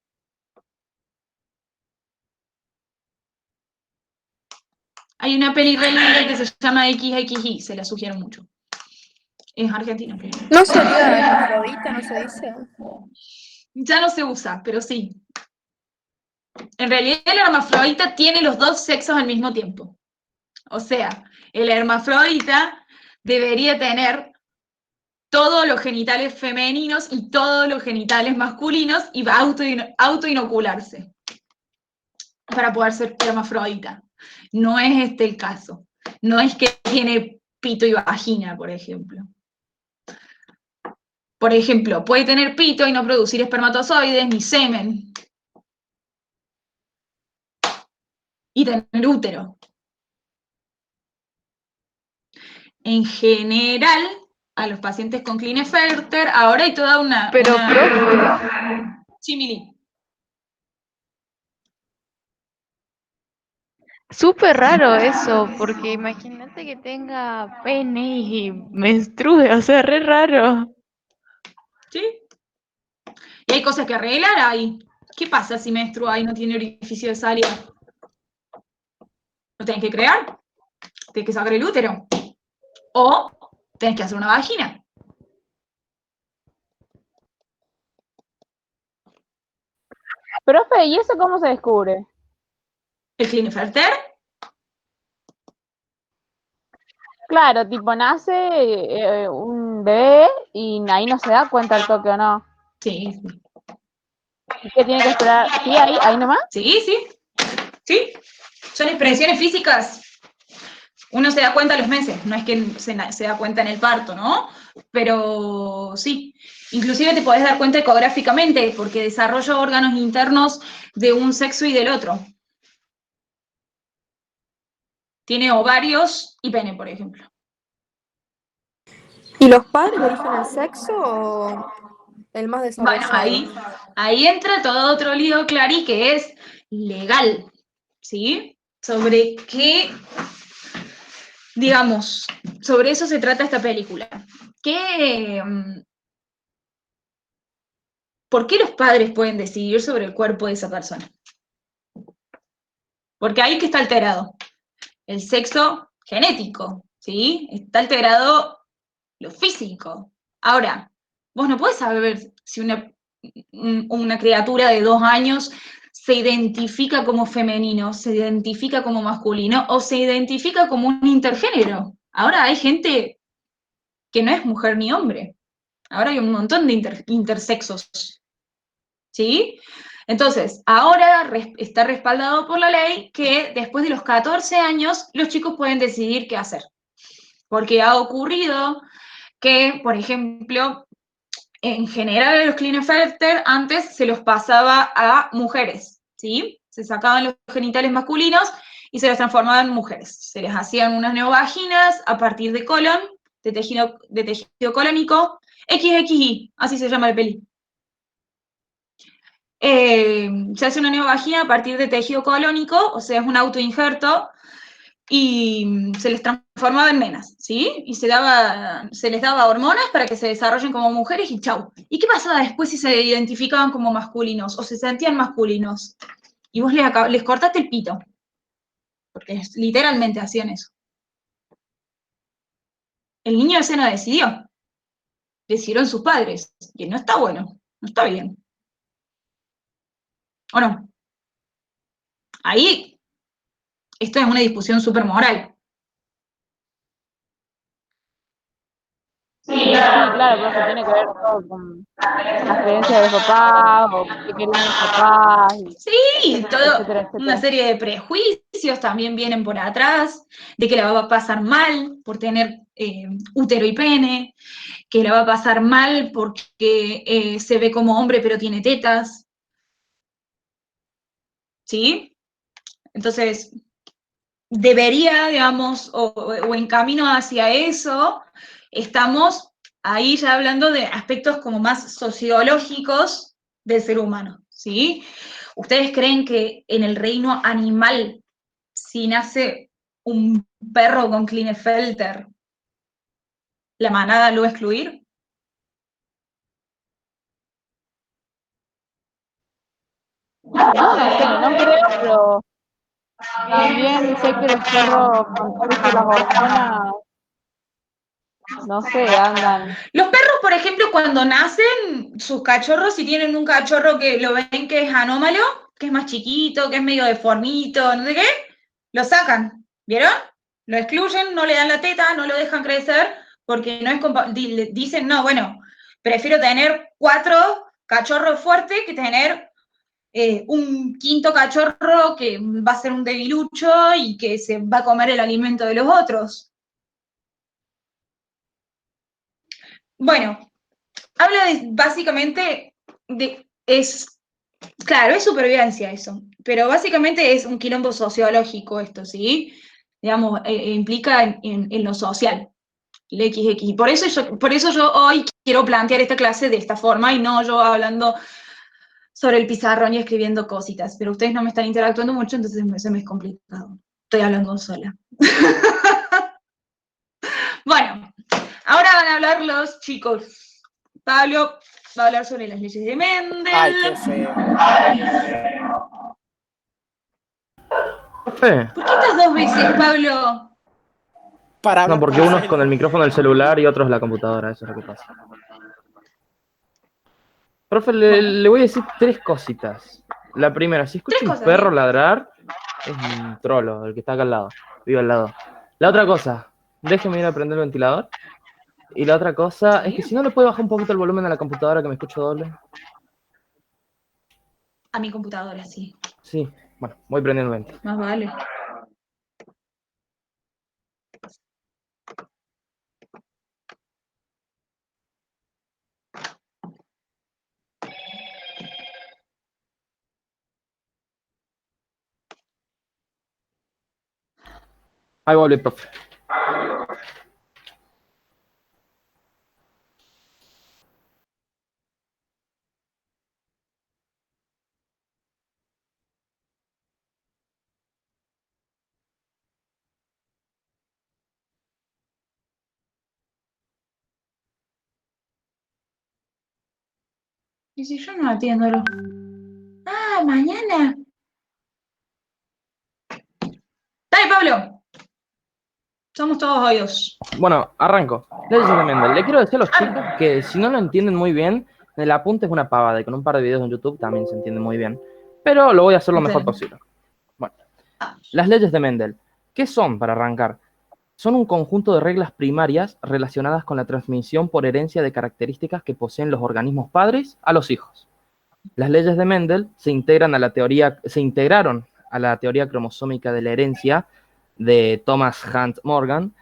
Hay una peli re linda que se llama XXY, se la sugiero mucho. Es argentina. ¿No sería hermafrodita, no se dice? Ya no se usa, pero sí. En realidad el hermafrodita tiene los dos sexos al mismo tiempo. O sea, el hermafrodita debería tener todos los genitales femeninos y todos los genitales masculinos y va a autoinocularse para poder ser hermafrodita. No es este el caso. No es que tiene pito y vagina, por ejemplo. Por ejemplo, puede tener pito y no producir espermatozoides ni semen. Y tener útero. En general, a los pacientes con Klinefelter, ahora hay toda una... Pero, profe... Sí, Mili. Súper raro eso, porque imagínate que tenga pene y menstrue, o sea, re raro. ¿Sí? Y hay cosas que arreglar ahí. ¿Qué pasa si menstrua y no tiene orificio de salida? Lo tenés que crear. Tenés que sacar el útero. O tenés que hacer una vagina. Profe, ¿y eso cómo se descubre? ¿El Klinefelter? Claro, tipo nace un bebé y ahí no se da cuenta el toque o no. Sí. ¿Y qué tiene que esperar? ¿Sí? ¿Ahí nomás? Sí, sí. Sí. Son expresiones físicas. Uno se da cuenta a los meses, no es que se da cuenta en el parto, ¿no? Pero sí. Inclusive te podés dar cuenta ecográficamente, porque desarrolla órganos internos de un sexo y del otro. Tiene ovarios y pene, por ejemplo. ¿Y los padres eligen el sexo o el más Bueno, desarrollado? ahí entra todo otro lío, Clary, que es legal, ¿sí? Sobre qué, digamos, sobre eso se trata esta película. ¿Por qué los padres pueden decidir sobre el cuerpo de esa persona? Porque ahí que está alterado. El sexo genético, ¿sí? Está alterado lo físico. Ahora, vos no podés saber si una criatura de 2 años se identifica como femenino, se identifica como masculino o se identifica como un intergénero. Ahora hay gente que no es mujer ni hombre. Ahora hay un montón de intersexos, ¿sí? Entonces, ahora está respaldado por la ley que después de los 14 años los chicos pueden decidir qué hacer. Porque ha ocurrido que, por ejemplo, en general a los Klinefelter antes se los pasaba a mujeres, ¿sí? Se sacaban los genitales masculinos y se los transformaban en mujeres. Se les hacían unas neovaginas a partir de colon, de tejido colónico, XXI, así se llama el peli. Se hace una neovagina a partir de tejido colónico, o sea, es un autoinjerto, y se les transformaba en nenas, ¿sí? Y se les daba hormonas para que se desarrollen como mujeres y chau. ¿Y qué pasaba después si se identificaban como masculinos o se sentían masculinos? Y vos les cortaste el pito, porque literalmente hacían eso. El niño ese no decidió, decidieron sus padres, y no está bueno, no está bien. ¿O no? Ahí, esto es una discusión súper moral. Sí, claro, profe, tiene que ver todo con las creencias de los papás o qué querían los papás, Sí, todo, etcétera, una etcétera. serie de prejuicios también vienen por atrás, de que la va a pasar mal por tener útero y pene, que la va a pasar mal porque se ve como hombre pero tiene tetas, ¿sí? Entonces, debería, digamos, o en camino hacia eso, estamos ahí ya hablando de aspectos como más sociológicos del ser humano, ¿sí? ¿Ustedes creen que en el reino animal, si nace un perro con Klinefelter, la manada lo va a excluir? No sé, no creo, pero también sé que los perros con todo esto de las hormonas, no sé, andan. Los perros, por ejemplo, cuando nacen, sus cachorros, si tienen un cachorro que lo ven que es anómalo, que es más chiquito, que es medio deformito, no sé qué, lo sacan, ¿vieron? Lo excluyen, no le dan la teta, no lo dejan crecer, porque no es dicen, no, bueno, prefiero tener 4 cachorros fuertes que tener un quinto cachorro que va a ser un debilucho y que se va a comer el alimento de los otros. Bueno, habla básicamente claro, es supervivencia eso, pero básicamente es un quilombo sociológico esto, ¿sí? Digamos, implica en lo social, el XX. Por eso yo hoy quiero plantear esta clase de esta forma y no yo hablando sobre el pizarrón y escribiendo cositas, pero ustedes no me están interactuando mucho, entonces se me es complicado. Estoy hablando sola. Bueno, ahora van a hablar los chicos. Pablo va a hablar sobre las leyes de Mendel. Ay, qué feo. Profe. ¿Por qué estás 2 veces, Pablo? Para No, hablar porque por uno es con el Feli. micrófono del celular y otro es la computadora, eso es lo que pasa. Profe, le voy a decir 3 cositas. La primera, si 3 escucha un cosas, perro ¿eh? ladrar, es un trolo, el que está acá al lado, vive al lado. La otra cosa, déjeme ir a prender el ventilador. Y la otra cosa es que si no le puede bajar un poquito el volumen a la computadora que me escucho doble. A mi computadora, sí. Sí, bueno, voy prendiendo el venti. Más vale. Ahí vuelve, profe. Y si yo no atiendo. Ah, mañana. Dale, Pablo. Somos todos oídos. Bueno, arranco. Leyes de Mendel. Le quiero decir a los chicos que si no lo entienden muy bien, el apunte es una pavada y con un par de videos en YouTube también se entiende muy bien. Pero lo voy a hacer lo mejor posible. Bueno, las leyes de Mendel. ¿Qué son para arrancar? Son un conjunto de reglas primarias relacionadas con la transmisión por herencia de características que poseen los organismos padres a los hijos. Las leyes de Mendel se integraron a la teoría cromosómica de la herencia de Thomas Hunt Morgan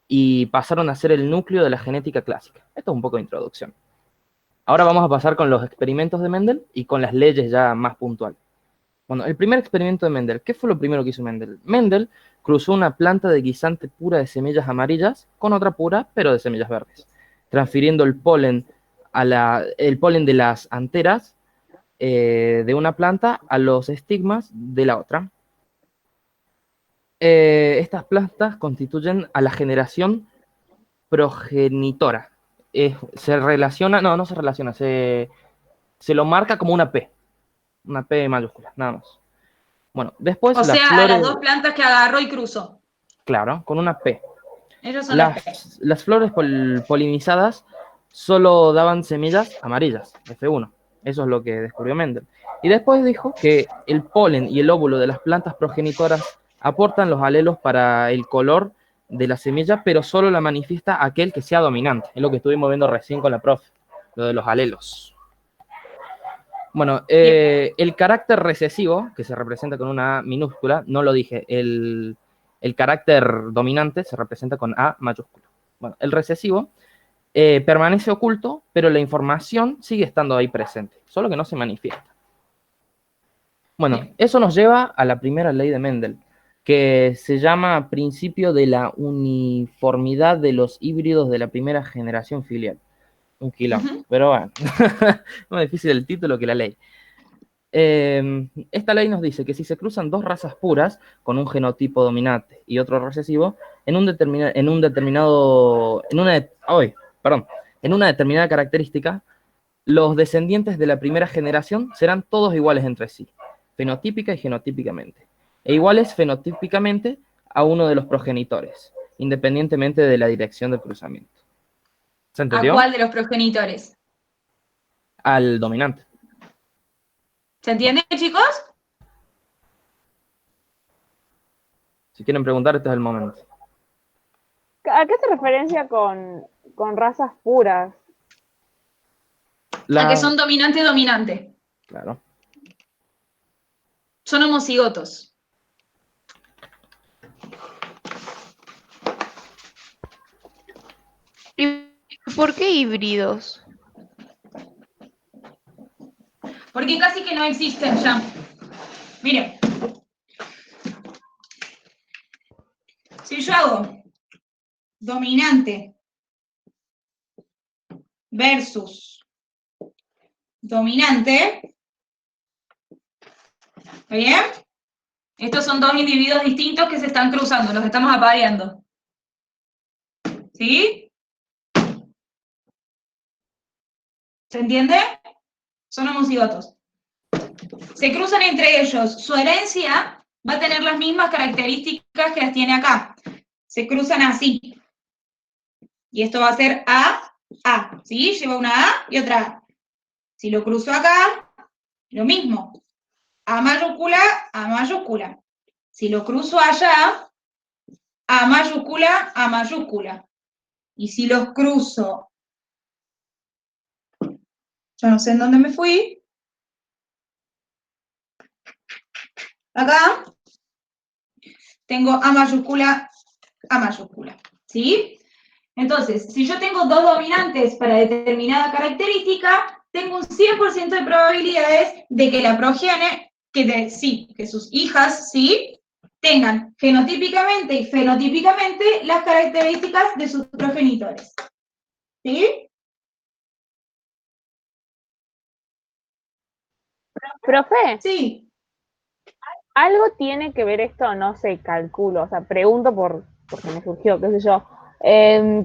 y pasaron a ser el núcleo de la genética clásica. Esto es un poco de introducción. Ahora vamos a pasar con los experimentos de Mendel y con las leyes ya más puntuales. Bueno, el primer experimento de Mendel. ¿Qué fue lo primero que hizo Mendel? Mendel cruzó una planta de guisante pura de semillas amarillas con otra pura, pero de semillas verdes, transfiriendo el polen de las anteras de una planta a los estigmas de la otra. Estas plantas constituyen a la generación progenitora. Se relaciona, no se relaciona, se lo marca como una P mayúscula, nada más. Bueno, después O las sea, flores, a las dos plantas que agarró y cruzó. claro, con una P. Ellos son las P. Las flores polinizadas solo daban semillas amarillas, F1. Eso es lo que descubrió Mendel. Y después dijo que el polen y el óvulo de las plantas progenitoras aportan los alelos para el color de la semilla, pero solo la manifiesta aquel que sea dominante. Es lo que estuvimos viendo recién con la profe, lo de los alelos. Bueno, el carácter recesivo, que se representa con una A minúscula, no lo dije, el carácter dominante se representa con A mayúscula. Bueno, el recesivo permanece oculto, pero la información sigue estando ahí presente, solo que no se manifiesta. Bueno, eso nos lleva a la primera ley de Mendel, que se llama principio de la uniformidad de los híbridos de la primera generación filial. Un quilombo, pero bueno, es más difícil el título que la ley. Esta ley nos dice que si se cruzan dos razas puras con un genotipo dominante y otro recesivo, en una determinada característica, los descendientes de la primera generación serán todos iguales entre sí, fenotípica y genotípicamente, e iguales fenotípicamente a uno de los progenitores, independientemente de la dirección del cruzamiento. ¿Se entendió? ¿A cuál de los progenitores? Al dominante. ¿Se entiende, chicos? Si quieren preguntar, este es el momento. ¿A qué hace referencia con razas puras? A que son dominante-dominante. Claro. Son homocigotos. ¿Y por qué híbridos? Porque casi que no existen ya. Miren. Si yo hago dominante versus dominante, ¿está bien? Estos son dos individuos distintos que se están cruzando, los estamos apareando. ¿Sí? ¿Se entiende? Son homocigotos. Se cruzan entre ellos. Su herencia va a tener las mismas características que las tiene acá. Se cruzan así. Y esto va a ser A, ¿sí? Lleva una A y otra A. Si lo cruzo acá, lo mismo. A mayúscula, A mayúscula. Si lo cruzo allá, A mayúscula, A mayúscula. Y si los cruzo, yo no sé en dónde me fui. Acá tengo A mayúscula, ¿sí? Entonces, si yo tengo dos dominantes para determinada característica, tengo un 100% de probabilidades de que la progenie, que sus hijas, ¿sí? tengan genotípicamente y fenotípicamente las características de sus progenitores. ¿Sí? Profe, Sí. ¿algo tiene que ver esto? No sé, calculo, o sea, pregunto porque me surgió, qué sé yo,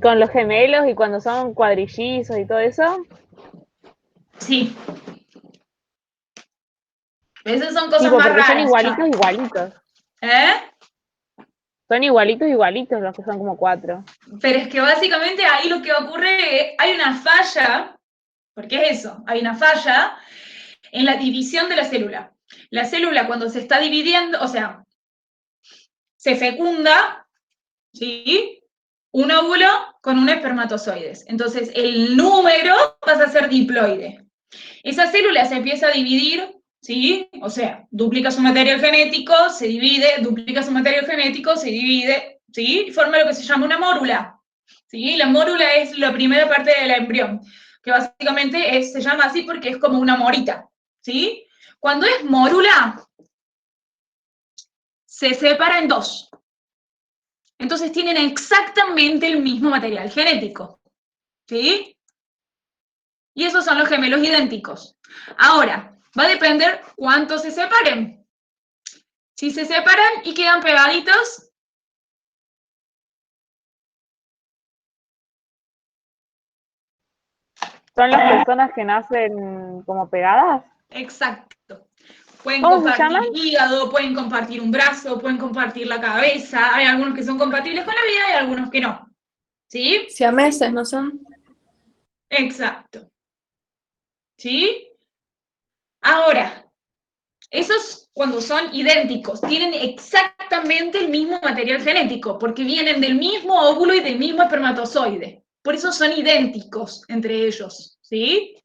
con los gemelos y cuando son cuadrillizos y todo eso. Sí. Esas son cosas Tipo, más porque son raras, igualitos, ya. igualitos. ¿Eh? Son igualitos, igualitos los que son como 4. Pero es que básicamente ahí lo que ocurre, hay una falla, porque es eso, hay una falla en la división de la célula. La célula cuando se está dividiendo, o sea, se fecunda, ¿sí? Un óvulo con un espermatozoides. Entonces, el número pasa a ser diploide. Esa célula se empieza a dividir, ¿sí? O sea, duplica su material genético, se divide, duplica su material genético, se divide, ¿sí? Y forma lo que se llama una mórula, ¿sí? La mórula es la primera parte del embrión, que básicamente se llama así porque es como una morita, ¿sí? Cuando es mórula, se separa en dos. Entonces tienen exactamente el mismo material genético, ¿sí? Y esos son los gemelos idénticos. Ahora, va a depender cuánto se separen. Si se separan y quedan pegaditos, ¿Son las personas que nacen como pegadas? exacto. Pueden ¿Cómo se llaman? compartir hígado, pueden compartir un brazo, pueden compartir la cabeza. Hay algunos que son compatibles con la vida y algunos que no. ¿Sí? Siameses, ¿no son? Exacto. ¿Sí? Ahora, esos cuando son idénticos, tienen exactamente el mismo material genético, porque vienen del mismo óvulo y del mismo espermatozoide. Por eso son idénticos entre ellos, ¿sí?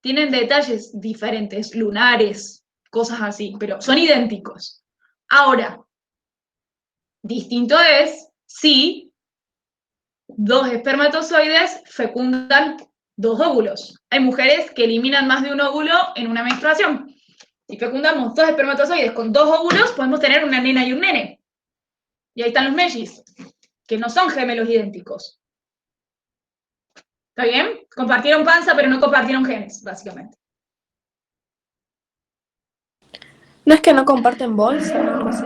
Tienen detalles diferentes, lunares, cosas así, pero son idénticos. Ahora, distinto es si dos espermatozoides fecundan dos óvulos. Hay mujeres que eliminan más de un óvulo en una menstruación. Si fecundamos dos espermatozoides con dos óvulos, podemos tener una nena y un nene. Y ahí están los mellis, que no son gemelos idénticos. ¿Está bien? Compartieron panza, pero no compartieron genes, básicamente. ¿No es que no comparten bolsa o algo así?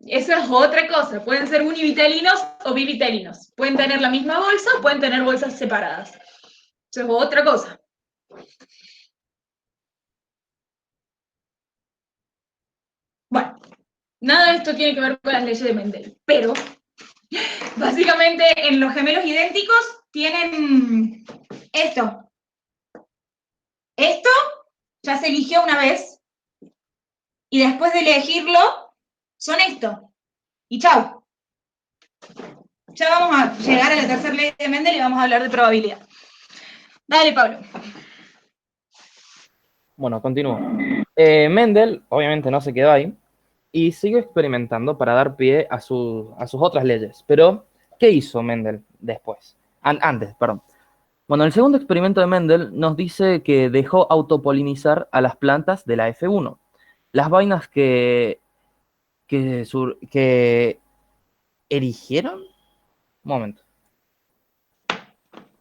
Esa es otra cosa. Pueden ser univitelinos o bivitelinos. Pueden tener la misma bolsa o pueden tener bolsas separadas. Eso es otra cosa. Bueno, nada de esto tiene que ver con las leyes de Mendel, pero básicamente en los gemelos idénticos tienen esto. Esto ya se eligió una vez y después de elegirlo son esto. Y chau. Ya vamos a llegar a la tercera ley de Mendel y vamos a hablar de probabilidad. Dale, Pablo. Bueno, continúo. Mendel, obviamente, no se quedó ahí y siguió experimentando para dar pie a sus otras leyes. Pero, ¿qué hizo Mendel después? Antes, perdón. Bueno, el segundo experimento de Mendel nos dice que dejó autopolinizar a las plantas de la F1. Las vainas que erigieron. Un momento.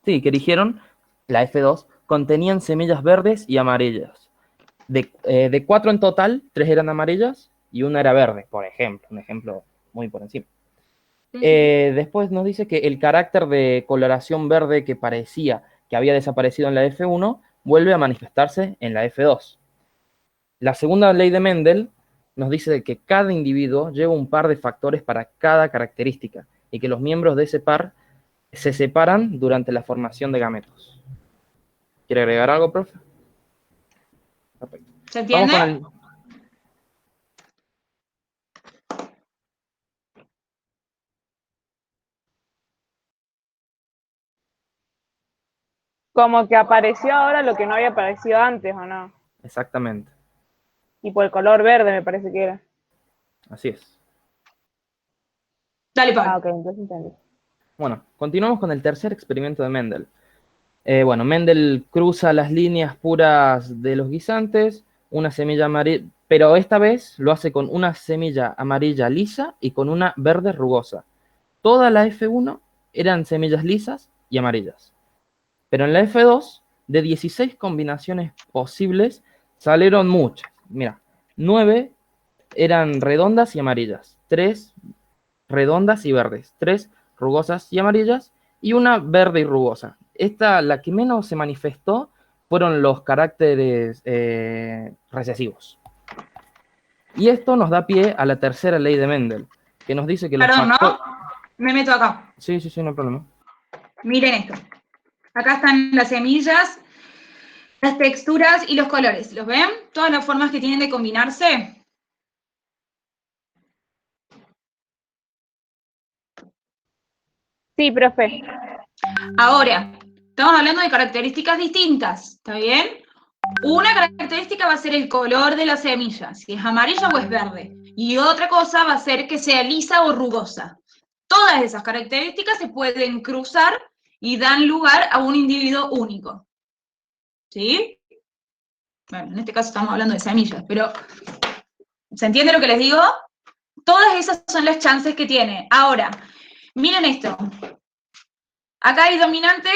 Sí, que erigieron la F2 contenían semillas verdes y amarillas. De 4 en total, 3 eran amarillas y una era verde, por ejemplo. Un ejemplo muy por encima. Después nos dice que el carácter de coloración verde que parecía que había desaparecido en la F1 vuelve a manifestarse en la F2. La segunda ley de Mendel nos dice que cada individuo lleva un par de factores para cada característica y que los miembros de ese par se separan durante la formación de gametos. ¿Quiere agregar algo, profe? Perfecto. ¿Se entiende? Vamos con el... Como que apareció ahora lo que no había aparecido antes, ¿o no? Exactamente, Y por el color verde me parece que era. así es. Dale, Ah, Pablo. ok, entonces entendí. Bueno, continuamos con el tercer experimento de Mendel. Mendel cruza las líneas puras de los guisantes, una semilla pero esta vez lo hace con una semilla amarilla lisa y con una verde rugosa. Toda la F1 eran semillas lisas y amarillas. Pero en la F2, de 16 combinaciones posibles, salieron muchas. Mira, 9 eran redondas y amarillas, 3 redondas y verdes, 3 rugosas y amarillas y una verde y rugosa. Esta, la que menos se manifestó, fueron los caracteres recesivos. Y esto nos da pie a la tercera ley de Mendel, que nos dice que los Perdón, factores... ¿no? Me meto acá. Sí, no hay problema. Miren esto. Acá están las semillas, las texturas y los colores. ¿Los ven? Todas las formas que tienen de combinarse. Sí, profe. Ahora, estamos hablando de características distintas, ¿está bien? Una característica va a ser el color de la semilla, si es amarilla o es verde. Y otra cosa va a ser que sea lisa o rugosa. Todas esas características se pueden cruzar y dan lugar a un individuo único. ¿Sí? Bueno, en este caso estamos hablando de semillas, pero ¿se entiende lo que les digo? Todas esas son las chances que tiene. Ahora, miren esto. Acá hay dominante,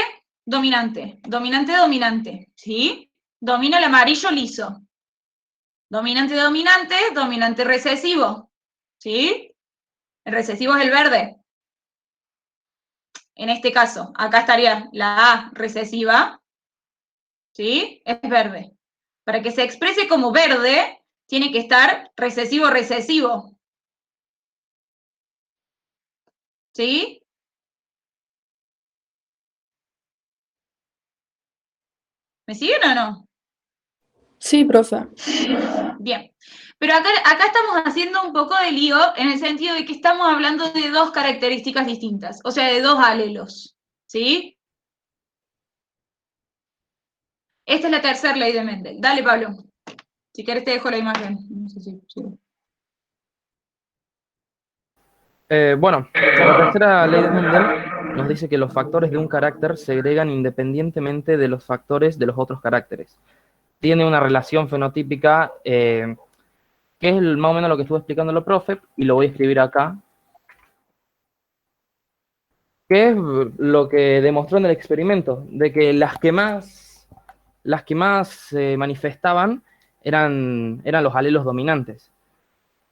dominante, dominante, dominante, ¿sí? Domina el amarillo liso. Dominante, dominante, dominante recesivo, ¿sí? El recesivo es el verde. En este caso, acá estaría la A recesiva, ¿sí? Es verde. Para que se exprese como verde, tiene que estar recesivo, recesivo. ¿Sí? ¿Me siguen o no? Sí, profe. Bien. Pero acá estamos haciendo un poco de lío en el sentido de que estamos hablando de dos características distintas, o sea, de dos alelos. ¿Sí? Esta es la tercera ley de Mendel. Dale, Pablo. Si querés te dejo la imagen. No sé si... Bueno, la tercera ley de Mendel nos dice que los factores de un carácter se agregan independientemente de los factores de los otros caracteres. Tiene una relación fenotípica, que es más o menos lo que estuvo explicando el profe, y lo voy a escribir acá, que es lo que demostró en el experimento, de que las que más se manifestaban eran los alelos dominantes.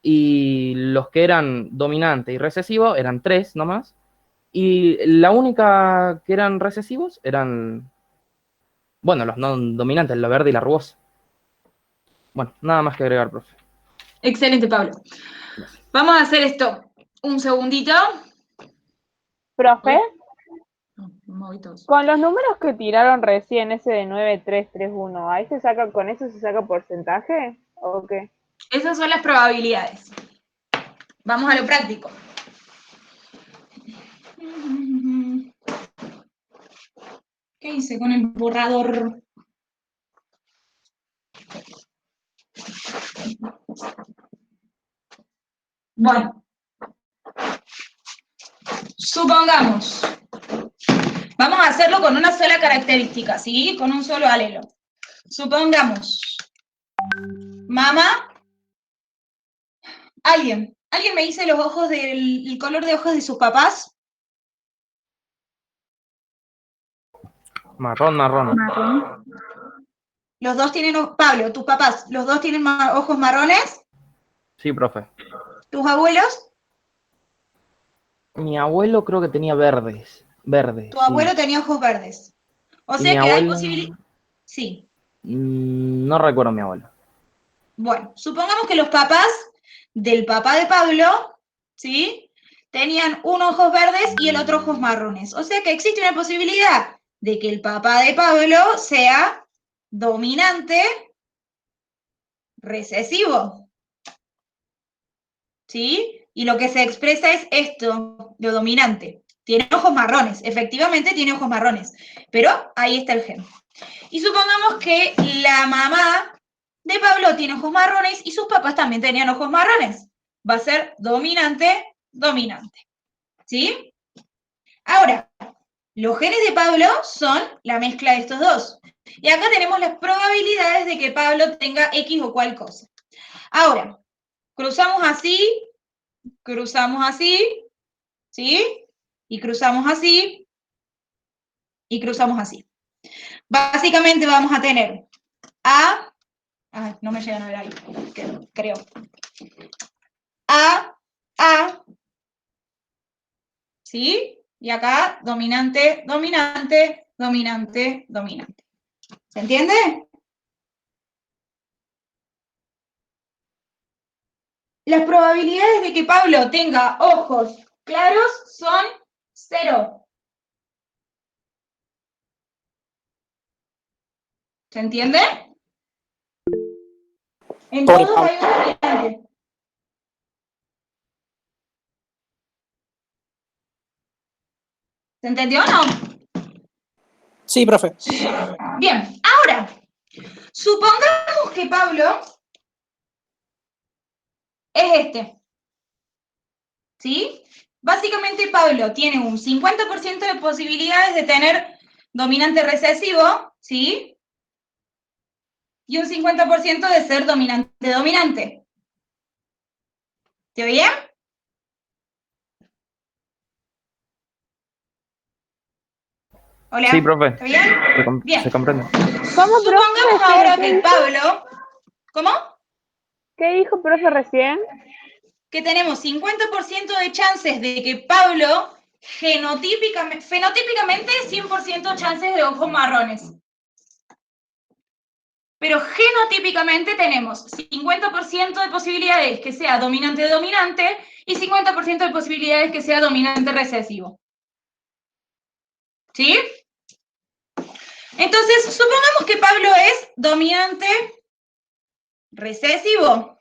Y los que eran dominante y recesivo eran 3 nomás, y la única que eran recesivos eran, bueno, los no dominantes, la verde y la rugosa. Bueno, nada más que agregar, profe. Excelente, Pablo. Vamos a hacer esto. Un segundito. Profe, Movitos. con los números que tiraron recién, ese de 9331, ¿ahí se saca, con eso se saca porcentaje? ¿O qué? Esas son las probabilidades. Vamos a lo práctico. ¿Qué hice con el borrador? Bueno. Supongamos. Vamos a hacerlo con una sola característica, ¿sí? Con un solo alelo. Supongamos. Mamá. ¿Alguien me dice los ojos el color de ojos de sus papás? Marrón. Marrón. Los dos tienen, Pablo, tus papás, ¿los dos tienen ojos marrones? Sí, profe. ¿Tus abuelos? Mi abuelo creo que tenía verdes. Tu abuelo tenía ojos verdes. O ¿Y sea mi que hay abuelo? posibilidad. Sí. No recuerdo a mi abuelo. Bueno, supongamos que los papás del papá de Pablo, ¿sí? Tenían uno ojos verdes y el otro ojos marrones. O sea que existe una posibilidad de que el papá de Pablo sea dominante recesivo. ¿Sí? Y lo que se expresa es esto, lo dominante. Tiene ojos marrones, efectivamente tiene ojos marrones, pero ahí está el gen. Y supongamos que la mamá de Pablo tiene ojos marrones y sus papás también tenían ojos marrones. Va a ser dominante, dominante. ¿Sí? Ahora, los genes de Pablo son la mezcla de estos dos. Y acá tenemos las probabilidades de que Pablo tenga X o cual cosa. Ahora, cruzamos así, ¿sí? Y cruzamos así, y cruzamos así. Básicamente vamos a tener A, ay, no me llegan a ver ahí, creo. A, ¿sí? Y acá dominante, dominante, dominante, dominante. ¿Se entiende? Las probabilidades de que Pablo tenga ojos claros son 0. ¿Se entiende? En Pobre todos Pablo. hay un dominante. ¿Se entendió o no? Sí, profe. Bien, ahora, supongamos que Pablo es este. ¿Sí? Básicamente Pablo tiene un 50% de posibilidades de tener dominante recesivo, ¿sí? Y un 50% de ser dominante-dominante. ¿Te oía? Hola. Sí, profe. ¿Está bien? Bien. Se comprende. ¿Cómo, profe? Supongamos ahora que Pablo... ¿Cómo? ¿Qué dijo, profe, recién? Que tenemos 50% de chances de que Pablo fenotípicamente 100% chances de ojos marrones. Pero genotípicamente tenemos 50% de posibilidades que sea dominante-dominante y 50% de posibilidades que sea dominante recesivo. ¿Sí? Entonces, supongamos que Pablo es dominante recesivo.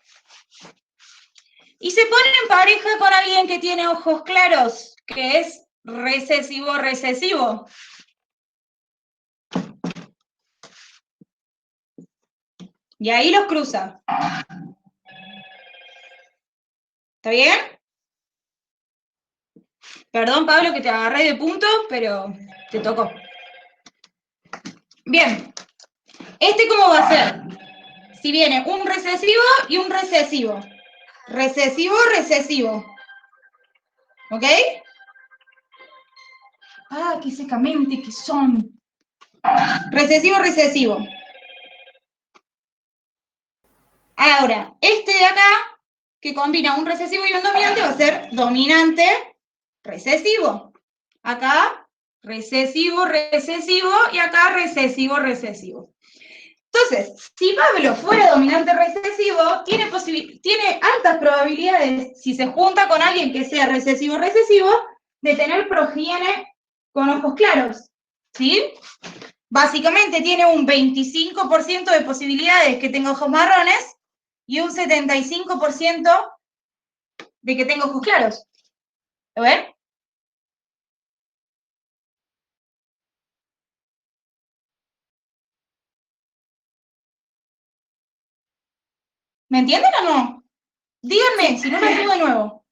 Y se pone en pareja con alguien que tiene ojos claros, que es recesivo-recesivo. Y ahí los cruza. ¿Está bien? Perdón, Pablo, que te agarré de punto, pero te tocó. Bien. ¿Este cómo va a ser? Si viene un recesivo y un recesivo. Recesivo, recesivo. ¿Ok? Ah, qué secamente que son. Recesivo, recesivo. Ahora, este de acá, que combina un recesivo y un dominante, va a ser dominante, recesivo. Acá, recesivo, recesivo, y acá, recesivo, recesivo. Entonces, si Pablo fuera dominante recesivo, tiene altas probabilidades, si se junta con alguien que sea recesivo-recesivo, de tener progenie con ojos claros. ¿Sí? Básicamente tiene un 25% de posibilidades que tenga ojos marrones y un 75% de que tenga ojos claros. ¿Lo ven? ¿Me entienden o no? Díganme, si no me ayudo de nuevo.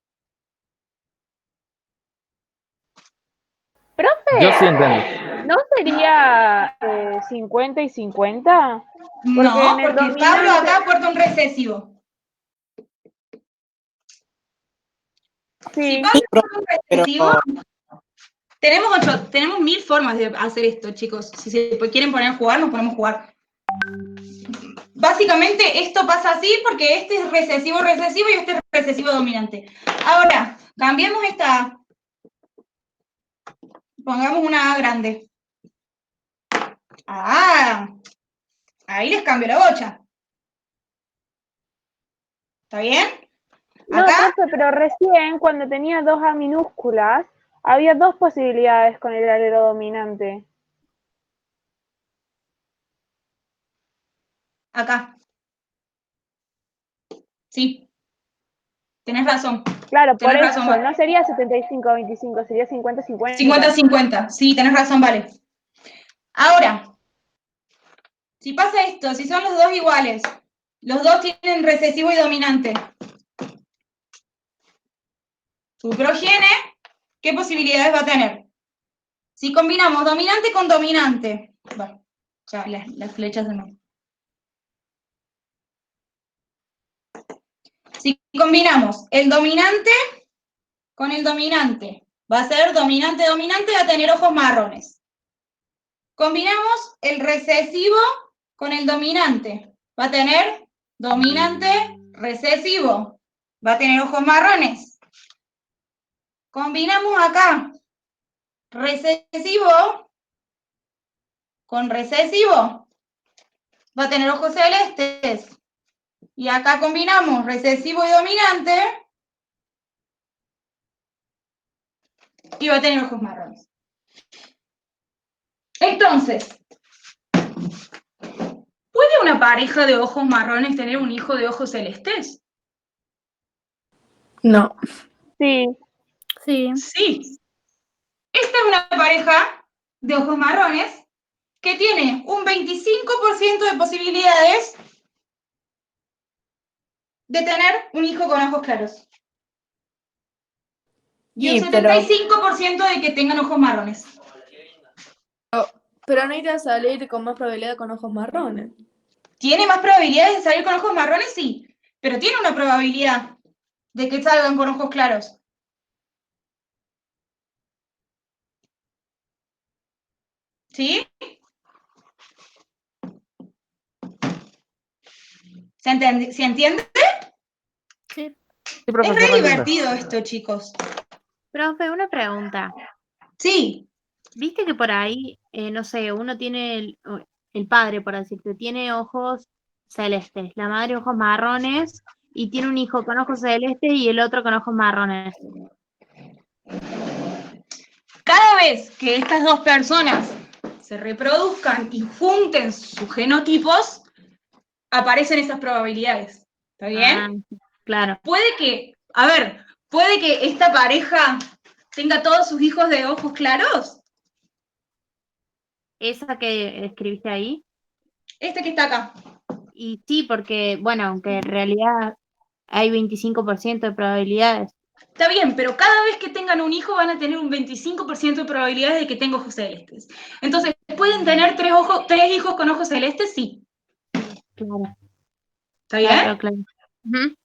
Profe, Yo sí entiendo. ¿no sería 50 y 50? Porque No, en el porque Pablo dominante... acá aporta un recesivo. Si Sí, Pablo Sí, profe, aporta un pero recesivo, tenemos 1000 formas de hacer esto, chicos. Si se quieren poner a jugar, nos ponemos a jugar. Básicamente esto pasa así porque este es recesivo-recesivo y este es recesivo-dominante. Ahora, cambiemos esta A. Pongamos una A grande. Ah, ahí les cambio la bocha. ¿Está bien? no, Acá, profe, pero recién cuando tenía dos A minúsculas, había dos posibilidades con el alero dominante. acá. Sí, tenés razón. Claro, por Tenés razón, eso, vale. no sería 75-25, sería 50-50. 50-50. Sí, tenés razón, vale. Ahora, si pasa esto, si son los dos iguales, los dos tienen recesivo y dominante. Su progenie, ¿qué posibilidades va a tener? Si combinamos dominante con dominante. Bueno, ya las flechas de nuevo. Si combinamos el dominante con el dominante, va a ser dominante-dominante, va a tener ojos marrones. Combinamos el recesivo con el dominante, va a tener dominante-recesivo, va a tener ojos marrones. Combinamos acá recesivo con recesivo, va a tener ojos celestes. Y acá combinamos recesivo y dominante y va a tener ojos marrones. Entonces, ¿puede una pareja de ojos marrones tener un hijo de ojos celestes? No. Sí. Sí. Sí. Esta es una pareja de ojos marrones que tiene un 25% de posibilidades de tener un hijo con ojos claros. Y un Sí, pero- 75% de que tengan ojos marrones. Pero no irá a salir con más probabilidad con ojos marrones. ¿Tiene más probabilidades de salir con ojos marrones? Sí. Pero tiene una probabilidad de que salgan con ojos claros. ¿Sí? ¿Se entiende? Sí. Sí, profe, Es yo re lo entiendo. divertido esto, chicos. Profe, una pregunta. Sí. Viste que por ahí, no sé, uno tiene el padre, por decirte, tiene ojos celestes, la madre ojos marrones, y tiene un hijo con ojos celestes y el otro con ojos marrones. Cada vez que estas dos personas se reproduzcan y junten sus genotipos, aparecen esas probabilidades. ¿Está bien? Ah, claro. Puede que esta pareja tenga todos sus hijos de ojos claros. Esa que escribiste ahí. Este que está acá. Y sí, porque, bueno, aunque en realidad hay 25% de probabilidades. Está bien, pero cada vez que tengan un hijo van a tener un 25% de probabilidades de que tenga ojos celestes. Entonces, ¿pueden tener tres hijos con ojos celestes? Sí. Claro, ¿Está bien? claro. Ujú.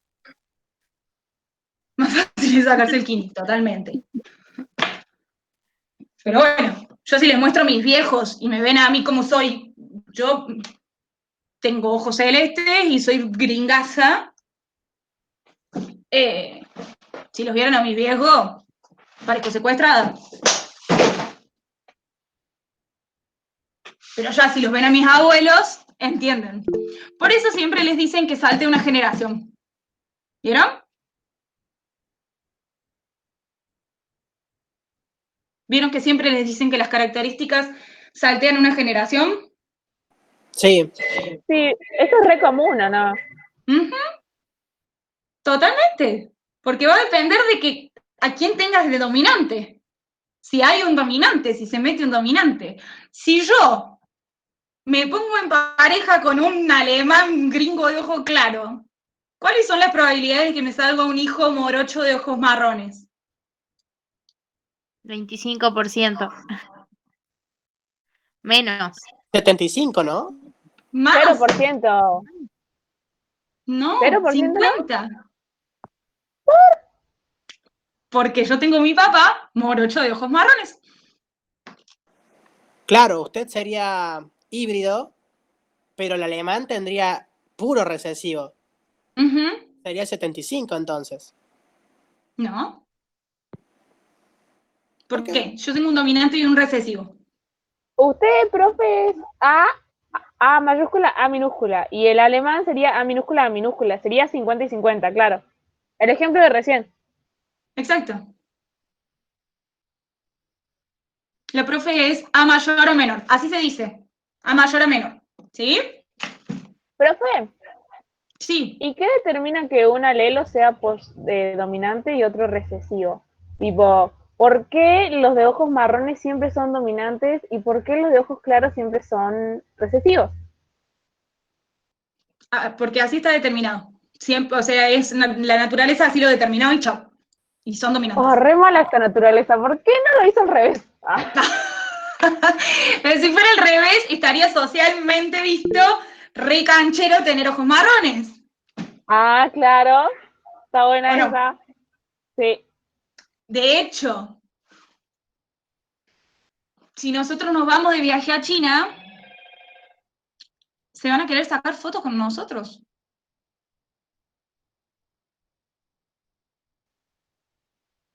Más fácil es sacarse el quinto, totalmente. Pero bueno, yo si les muestro a mis viejos y me ven a mí como soy, yo tengo ojos celestes y soy gringaza. Si los vieran a mis viejos, parezco secuestrada. Pero ya si los ven a mis abuelos, entienden. Por eso siempre les dicen que salte una generación. ¿Vieron? ¿Vieron que siempre les dicen que las características saltean una generación? Sí. Sí, eso es re común, ¿o no? Ujú. Totalmente. Porque va a depender de que a quién tengas de dominante. Si hay un dominante, si se mete un dominante. Si yo me pongo en pareja con un alemán gringo de ojo claro, ¿cuáles son las probabilidades de que me salga un hijo morocho de ojos marrones? 25%. Menos. 75, ¿no? Más, 0%. no, 0%, ¿no? 50. Porque yo tengo mi papá morocho de ojos marrones. Claro, usted sería híbrido, pero el alemán tendría puro recesivo. Ujú. Sería 75 entonces. No. ¿Por ¿Por qué? qué? Yo tengo un dominante y un recesivo. Usted, profe, es A mayúscula, A minúscula. Y el alemán sería A minúscula, A minúscula. Sería 50 y 50, claro. El ejemplo de recién. Exacto. La profe es A mayor o menor. Así se dice. A mayor o menor. ¿Sí? Profe, Sí. ¿y qué determina que un alelo sea dominante y otro recesivo? Tipo, ¿por qué los de ojos marrones siempre son dominantes y por qué los de ojos claros siempre son recesivos? Porque así está determinado. Siempre, o sea, la naturaleza así lo determinado y chao. Y son dominantes. Oh, re mala esta naturaleza. ¿Por qué no lo hizo al revés? Ah. Pero si fuera al revés, estaría socialmente visto re canchero tener ojos marrones. Ah, claro. Está buena Bueno. esa. Sí. De hecho, si nosotros nos vamos de viaje a China, se van a querer sacar fotos con nosotros.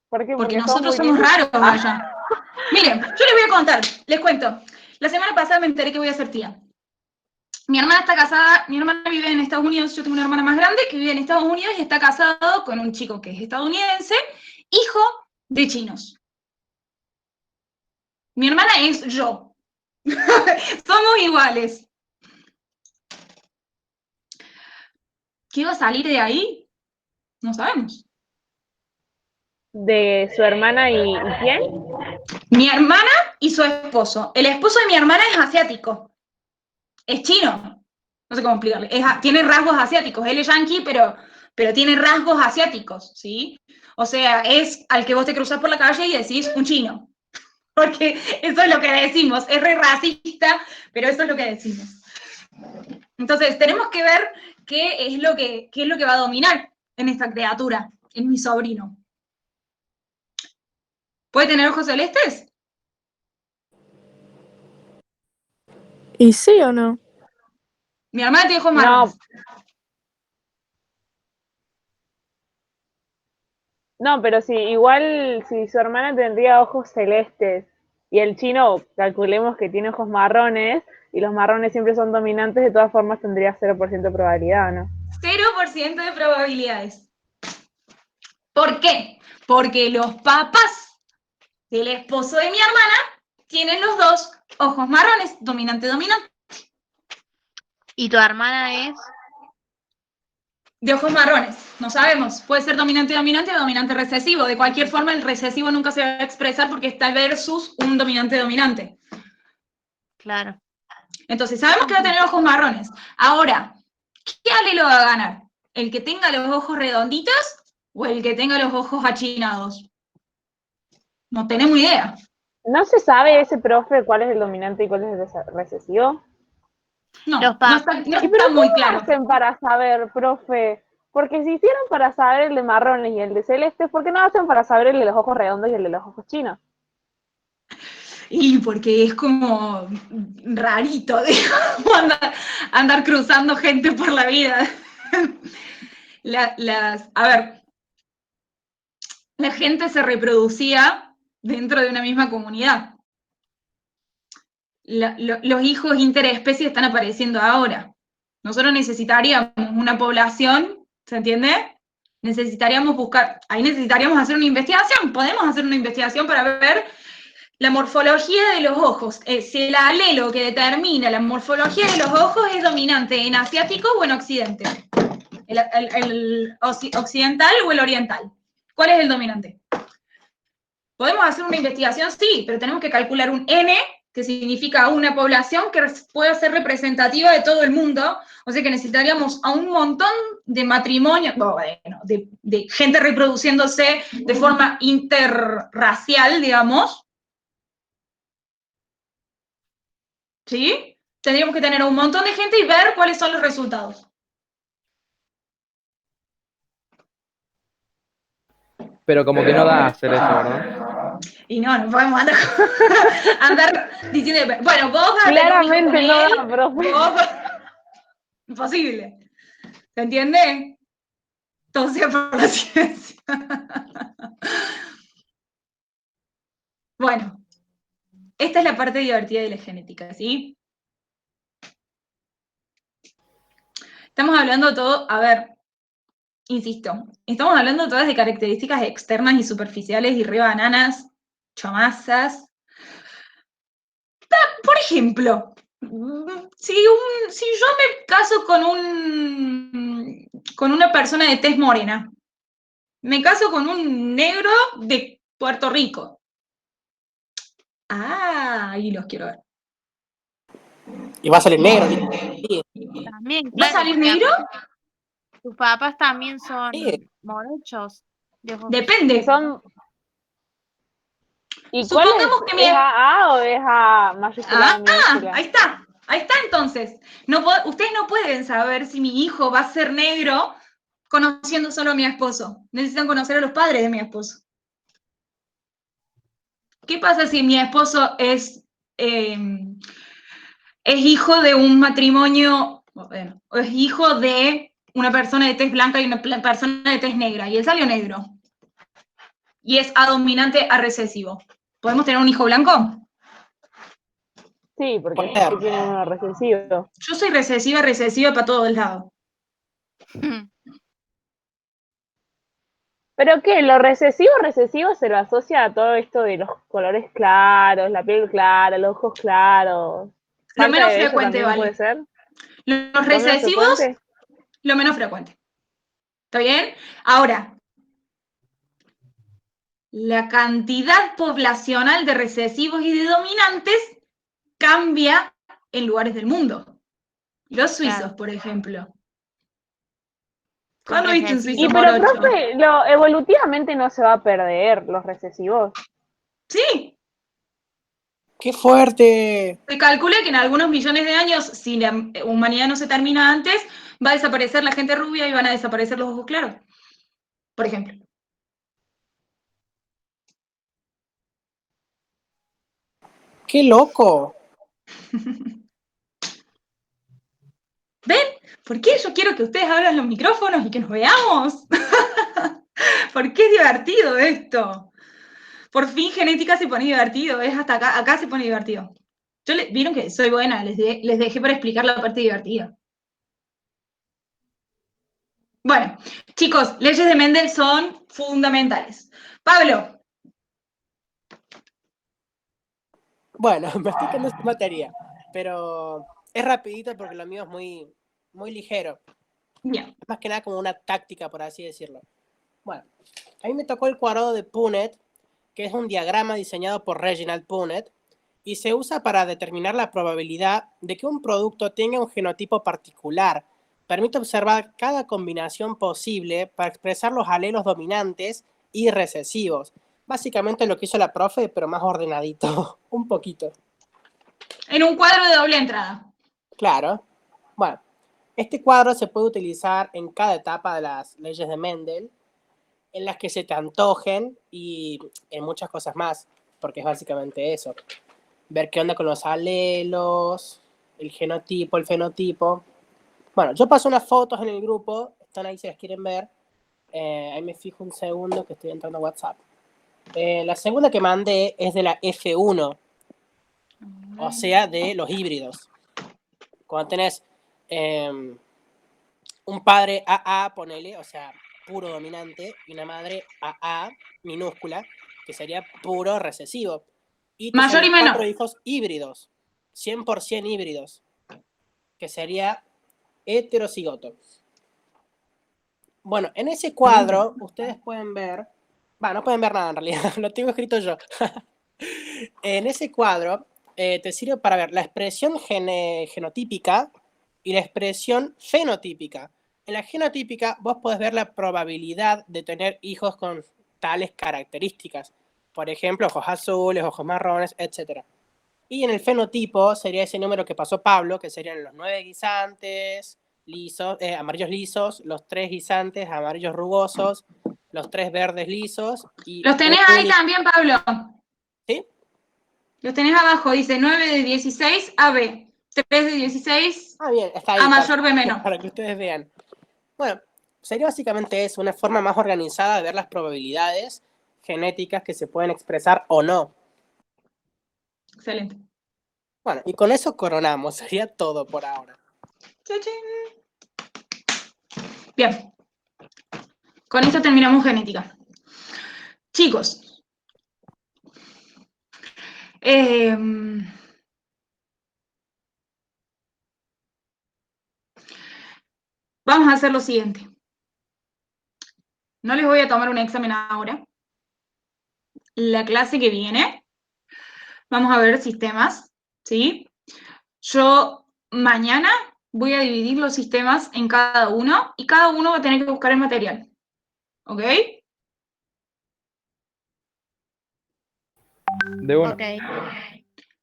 ¿Por qué? Porque Porque nosotros somos muy somos lindos. raros allá. Miren, yo les voy a contar, les cuento. La semana pasada me enteré que voy a ser tía. Mi hermana está casada, mi hermana vive en Estados Unidos, yo tengo una hermana más grande que vive en Estados Unidos y está casado con un chico que es estadounidense, hijo de chinos. Mi hermana es yo. Somos iguales. ¿Qué va a salir de ahí? No sabemos. ¿De su hermana y quién? Mi hermana y su esposo. El esposo de mi hermana es asiático. Es chino. No sé cómo explicarle. Tiene rasgos asiáticos. Él es yanqui, pero tiene rasgos asiáticos, ¿sí? O sea, es al que vos te cruzás por la calle y decís un chino. Porque eso es lo que decimos. Es re racista, pero eso es lo que decimos. Entonces, tenemos que ver qué es lo que va a dominar en esta criatura, en mi sobrino. ¿Puede tener ojos celestes? ¿Y sí o no? Mi hermana tiene ojos No. marrones. No, pero sí, igual si su hermana tendría ojos celestes y el chino, calculemos que tiene ojos marrones y los marrones siempre son dominantes, de todas formas tendría 0% de probabilidad, ¿no? 0% de probabilidades. ¿Por qué? Porque los papás del esposo de mi hermana tienen los dos ojos marrones, dominante-dominante. ¿Y tu hermana es? De ojos marrones, no sabemos. Puede ser dominante-dominante o dominante recesivo. De cualquier forma, el recesivo nunca se va a expresar porque está versus un dominante-dominante. Claro. Entonces, sabemos que va a tener ojos marrones. Ahora, ¿qué alelo va a ganar? ¿El que tenga los ojos redonditos o el que tenga los ojos achinados? No tenemos idea. ¿No se sabe ese profe cuál es el dominante y cuál es el recesivo? No, Los no está, no ¿Y está pero muy cómo claro. hacen para saber, profe? Porque si hicieron para saber el de marrones y el de celestes, ¿por qué no hacen para saber el de los ojos redondos y el de los ojos chinos? Y porque es como rarito, digamos, andar cruzando gente por la vida. A ver, la gente se reproducía dentro de una misma comunidad. Los hijos interespecie están apareciendo ahora. Nosotros necesitaríamos una población, ¿se entiende? Necesitaríamos hacer una investigación. Podemos hacer una investigación para ver la morfología de los ojos. Si el alelo que determina la morfología de los ojos es dominante en asiático o en occidente. El occidental o el oriental. ¿Cuál es el dominante? ¿Podemos hacer una investigación? Sí, pero tenemos que calcular un N, que significa una población que pueda ser representativa de todo el mundo. O sea que necesitaríamos a un montón de matrimonios, de gente reproduciéndose de forma interracial, digamos. ¿Sí? Tendríamos que tener a un montón de gente y ver cuáles son los resultados. Pero como que no da a hacer eso, ¿verdad? Y no podemos andar diciendo, bueno, vos vas a tener un hijo con Claramente no él, da, profe. Imposible. ¿Se entiende? Todo sea por la ciencia. Bueno, esta es la parte divertida de la genética, ¿sí? Estamos hablando todo, a ver, insisto, estamos hablando todas de características externas y superficiales y re bananas, chomazas. Por ejemplo, si yo me caso con una persona de tez morena, me caso con un negro de Puerto Rico. Ah, ahí los quiero ver. Y va a salir negro. También, ¿Va a claro. salir porque negro? Tus papás también son Sí. morochos. De ojos. Depende. ¿Y cuál Supongamos es? que ¿Es A o es A mayúscula, minúscula? Ahí está entonces. Ustedes no pueden saber si mi hijo va a ser negro conociendo solo a mi esposo. Necesitan conocer a los padres de mi esposo. ¿Qué pasa si mi esposo es hijo de un matrimonio, bueno, es hijo de una persona de tez blanca y una persona de tez negra, y él salió negro? Y es A dominante, A recesivo. ¿Podemos tener un hijo blanco? Sí, porque Puede sí ser. que tienen uno recesivo. Yo soy recesiva para todos lados. ¿Pero qué? Lo recesivo se lo asocia a todo esto de los colores claros, la piel clara, los ojos claros. Lo ¿Falta menos de vello frecuente, también puede ¿vale? ser? Los ¿Lo menos recesivos, frecuente? lo menos frecuente. ¿Está bien? Ahora, la cantidad poblacional de recesivos y de dominantes cambia en lugares del mundo. Los suizos, Claro. por ejemplo. Son ¿Cuándo viste un suizo Y recesivos. pero, morocho? profe, evolutivamente no se va a perder los recesivos. Sí, ¡Qué fuerte! se calcula que en algunos millones de años, si la humanidad no se termina antes, va a desaparecer la gente rubia y van a desaparecer los ojos claros, por ejemplo. ¡Qué loco! ¿Ven? ¿Por qué yo quiero que ustedes abran los micrófonos y que nos veamos? Porque es divertido esto. Por fin genética se pone divertido, es hasta acá se pone divertido. Vieron que soy buena, les dejé para explicar la parte divertida. Bueno, chicos, leyes de Mendel son fundamentales. Pablo. Bueno, me estoy quedando sin materia, pero es rapidito porque lo mío es muy ligero. Bien. Más que nada como una táctica, por así decirlo. Bueno, a mí me tocó el cuadrado de Punnett, que es un diagrama diseñado por Reginald Punnett, y se usa para determinar la probabilidad de que un producto tenga un genotipo particular. Permite observar cada combinación posible para expresar los alelos dominantes y recesivos. Básicamente lo que hizo la profe, pero más ordenadito, un poquito. En un cuadro de doble entrada. Claro. Bueno, este cuadro se puede utilizar en cada etapa de las leyes de Mendel, en las que se te antojen y en muchas cosas más, porque es básicamente eso. Ver qué onda con los alelos, el genotipo, el fenotipo. Bueno, yo paso unas fotos en el grupo, están ahí si las quieren ver. Ahí me fijo un segundo que estoy entrando a WhatsApp. La segunda que mandé es de la F1, o sea, de los híbridos. Cuando tenés un padre AA, ponele, o sea, puro dominante, y una madre AA minúscula, que sería puro recesivo. Y te Mayor y salen menor. 4 hijos híbridos, 100% híbridos, que sería heterocigoto. Bueno, en ese cuadro ustedes pueden ver, no pueden ver nada en realidad, lo tengo escrito yo. En ese cuadro te sirve para ver la expresión genotípica y la expresión fenotípica. En la genotípica vos podés ver la probabilidad de tener hijos con tales características. Por ejemplo, ojos azules, ojos marrones, etc. Y en el fenotipo sería ese número que pasó Pablo, que serían los 9 guisantes lisos, amarillos lisos, los 3 guisantes amarillos rugosos, los 3 verdes lisos y Los tenés ahí también, Pablo. ¿Sí? Los tenés abajo, dice 9 de 16 a B, 3 de 16 bien, está ahí, a mayor B menor. para que ustedes vean. Bueno, sería básicamente eso, una forma más organizada de ver las probabilidades genéticas que se pueden expresar o no. Excelente. Bueno, y con eso coronamos, sería todo por ahora. ¡Chachín! Bien. Con esto terminamos genética. Chicos. Vamos a hacer lo siguiente. No les voy a tomar un examen ahora. La clase que viene, vamos a ver sistemas, ¿sí? Yo mañana voy a dividir los sistemas en cada uno y cada uno va a tener que buscar el material. ¿Ok? De uno. Ok.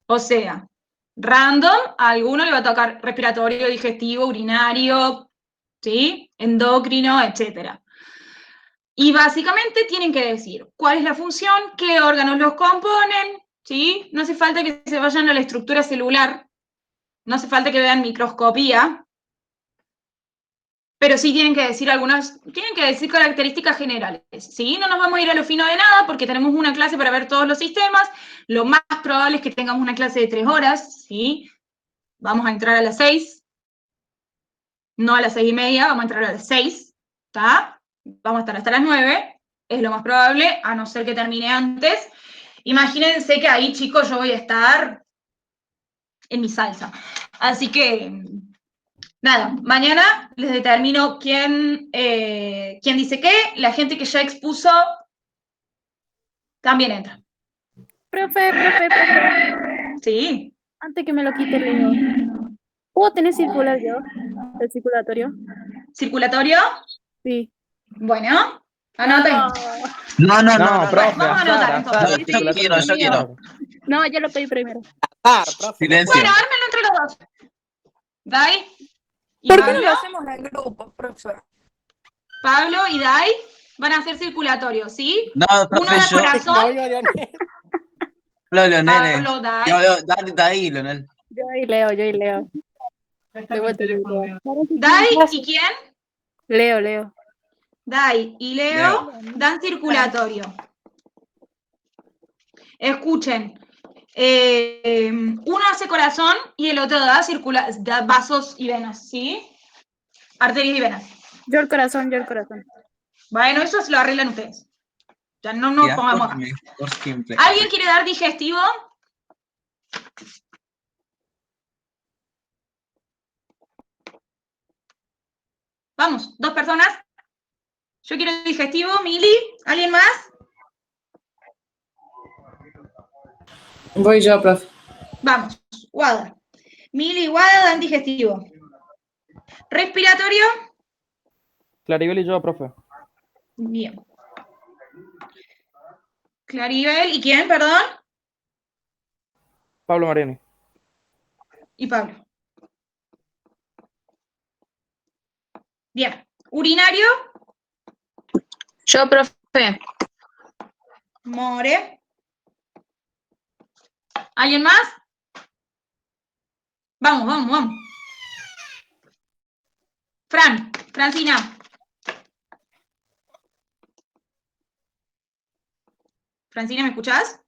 O sea, random, a alguno le va a tocar respiratorio, digestivo, urinario, ¿sí? Endocrino, etcétera. Y básicamente tienen que decir cuál es la función, qué órganos los componen, ¿sí? No hace falta que se vayan a la estructura celular, no hace falta que vean microscopía, pero sí tienen que decir tienen que decir características generales, ¿sí? No nos vamos a ir a lo fino de nada porque tenemos una clase para ver todos los sistemas, lo más probable es que tengamos una clase de 3 horas, ¿sí? Vamos a entrar a las 6, no a las 6:30, vamos a entrar a las 6, ¿está? Vamos a estar hasta las 9, es lo más probable, a no ser que termine antes. Imagínense que ahí, chicos, yo voy a estar en mi salsa. Así que, nada, mañana les determino quién dice qué. La gente que ya expuso también entra. Profe, Sí. antes que me lo quite Leo. ¿Puedo tener circular yo? ¿El circulatorio? ¿Circulatorio? Sí. Bueno, anoten. No, profe, Vamos a anotar, entonces. yo quiero. No, yo lo pedí primero. Profe. Silencio. Bueno, ármenlo entre los dos. Dai y ¿Por qué no Pablo. lo hacemos en grupo, profesor? Pablo y Dai van a hacer circulatorio, ¿sí? No, Uno profe, da yo. corazón. No, Leonel. Hablo, Leonel. Pablo, Dai. Dale ahí, Leonel. Yo y Leo. De vuelta, Leo. Dai y quién? Leo. Dai y Leo dan circulatorio. Escuchen. Uno hace corazón y el otro da vasos y venas, ¿sí? Arterias y venas. Yo el corazón. Bueno, eso se lo arreglan ustedes. Ya no nos Ya, pongamos. por simple. ¿Alguien quiere dar digestivo? Vamos, 2 personas. Yo quiero digestivo, Mili. ¿Alguien más? Voy yo, profe. Vamos, Wada. Mili y Wada dan digestivo. Respiratorio. Claribel y yo, profe. Bien. Claribel, ¿y quién, perdón? Pablo Mariani. Y Pablo. Bien. Urinario. Yo, profe. More. ¿Alguien más? Vamos. Francina. Francina, ¿me escuchás?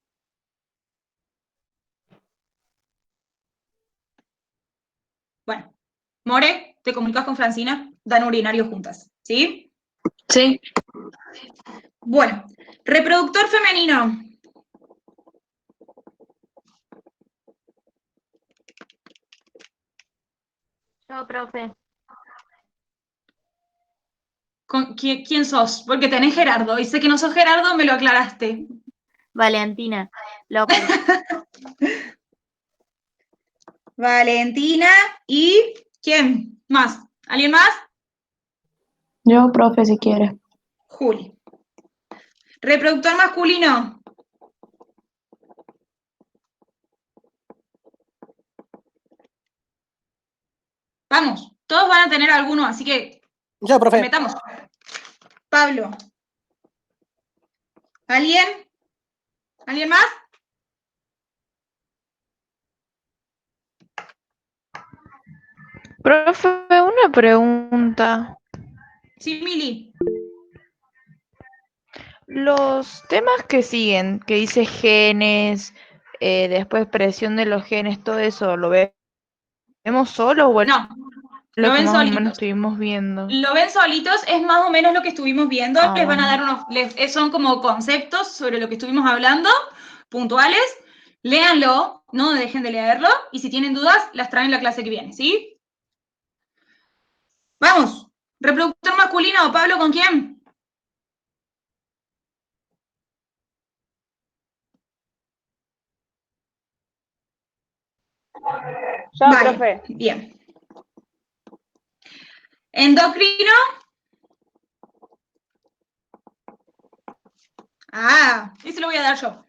Bueno. More, te comunicas con Francina, dan urinario juntas, ¿sí? Sí. Bueno, reproductor femenino. Yo, profe. ¿Quién sos? Porque tenés Gerardo, y sé que no sos Gerardo, me lo aclaraste. Valentina. López. Valentina y ¿quién más? ¿Alguien más? Yo, profe, si quiere. Juli. Reproductor masculino. Vamos, todos van a tener alguno, así que Yo, profe. metamos. Pablo. ¿Alguien? ¿Alguien más? Profe, una pregunta. Sí, Mili. Los temas que siguen, que dice genes, después presión de los genes, todo eso, ¿vemos solo o es No, lo lo que ven más o menos solitos. estuvimos viendo? Lo ven solitos, es más o menos lo que estuvimos viendo. Ah, Les van a bueno. dar son como conceptos sobre lo que estuvimos hablando, puntuales. Léanlo, no dejen de leerlo, y si tienen dudas, las traen la clase que viene, ¿sí? Vamos, reproductor masculino, Pablo, ¿con quién? Yo, Vale, profe. bien. Endocrino. Ah, ese lo voy a dar yo.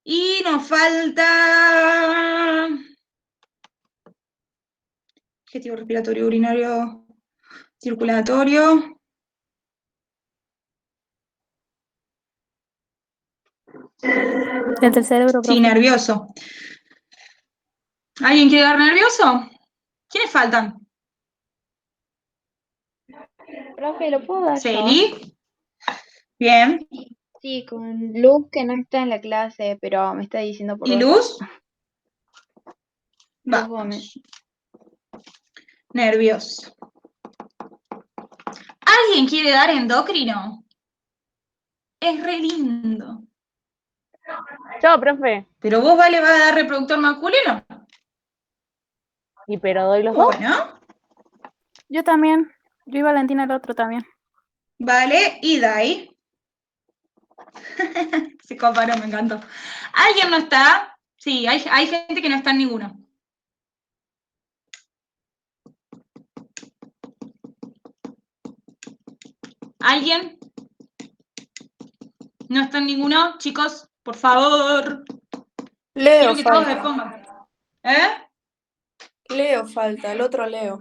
Y nos falta digestivo, respiratorio, urinario, circulatorio. El del cerebro, Sí, profe. nervioso. ¿Alguien quiere dar nervioso? ¿Quiénes faltan? Profe, ¿lo puedo dar yo? Celi. Bien. Sí, con Luz, que no está en la clase, pero me está diciendo por ¿Y WhatsApp. Luz? Luz Va. Gómez. Nervioso. ¿Alguien quiere dar endocrino? Es re lindo. Yo, profe. Pero vos, Vale, vas a dar reproductor masculino. ¿Y pero doy los dos? Bueno. Yo también. Yo y Valentina el otro también. Vale, y Dai. Se comparó, me encantó. ¿Alguien no está? Sí, hay gente que no está en ninguno. ¿Alguien? ¿No está en ninguno? Chicos, por favor. Leo Quiero que todos falta. respondan. ¿Eh? Leo falta, el otro Leo.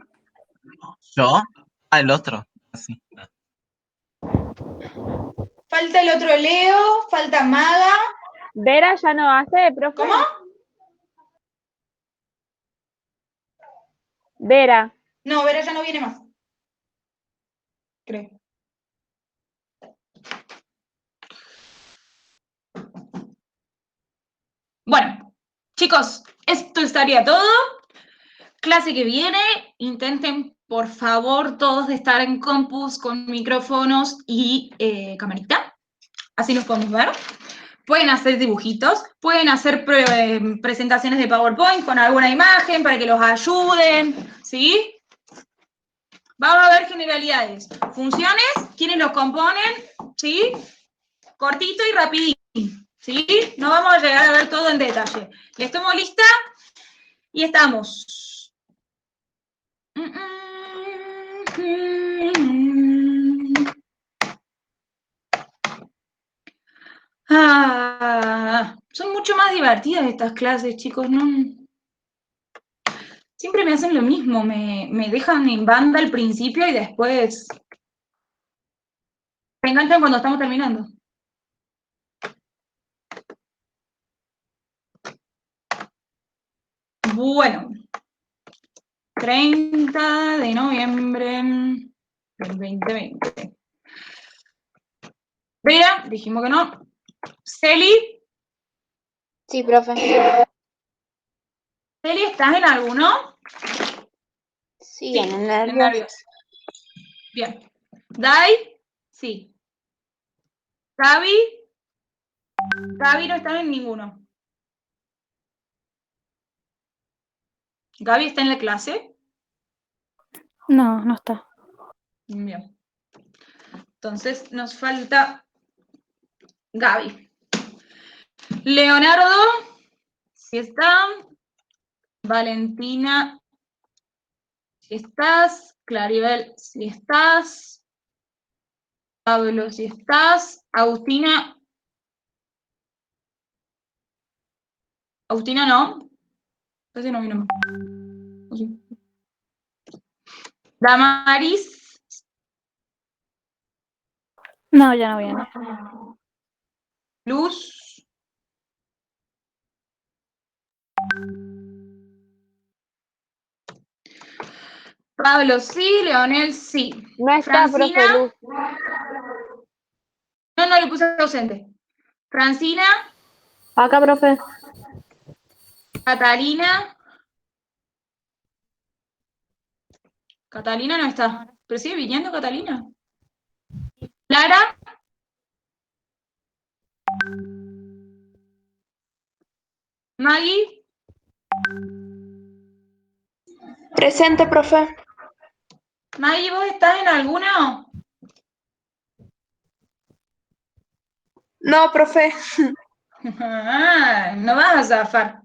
¿Yo? Ah, el otro. Así. Falta el otro Leo, falta Maga. ¿Vera ya no hace, profe? ¿Cómo? Vera. No, Vera ya no viene más. Creo. Bueno, chicos, esto estaría todo. Clase que viene, intenten por favor todos estar en compus con micrófonos y camarita. Así los podemos ver. Pueden hacer dibujitos, pueden hacer presentaciones de PowerPoint con alguna imagen para que los ayuden, ¿sí? Vamos a ver generalidades. Funciones, ¿quiénes los componen? ¿Sí? Cortito y rapidito, ¿sí? No vamos a llegar a ver todo en detalle. ¿Les tomo lista? Y estamos. Son mucho más divertidas estas clases, chicos, ¿no? Siempre me hacen lo mismo, me dejan en banda al principio y después me enganchan cuando estamos terminando. Bueno, 30 de noviembre del 2020. Vera, dijimos que no. Celi. Sí, profe. Celi, ¿estás en alguno? Sí, en el nervios. Nervios. Bien. Dai, sí. Gaby. Gaby no está en ninguno. ¿Gaby está en la clase? No, no está. Bien. Entonces nos falta Gaby. Leonardo, si está. Valentina, si estás. Claribel, si estás. Pablo, si estás. Agustina. Agustina no. Casi no vino más. ¿O sí? Damaris. No, ya no viene. Luz. Pablo sí, Leonel sí. No está, Francina. profe Luz. No, le puse ausente. Francina. Acá, profe. Catalina. Catalina no está. Pero sigue viniendo Catalina. Clara. Maggie. Presente, profe. Maggie, ¿vos estás en alguno? No, profe. No vas a zafar.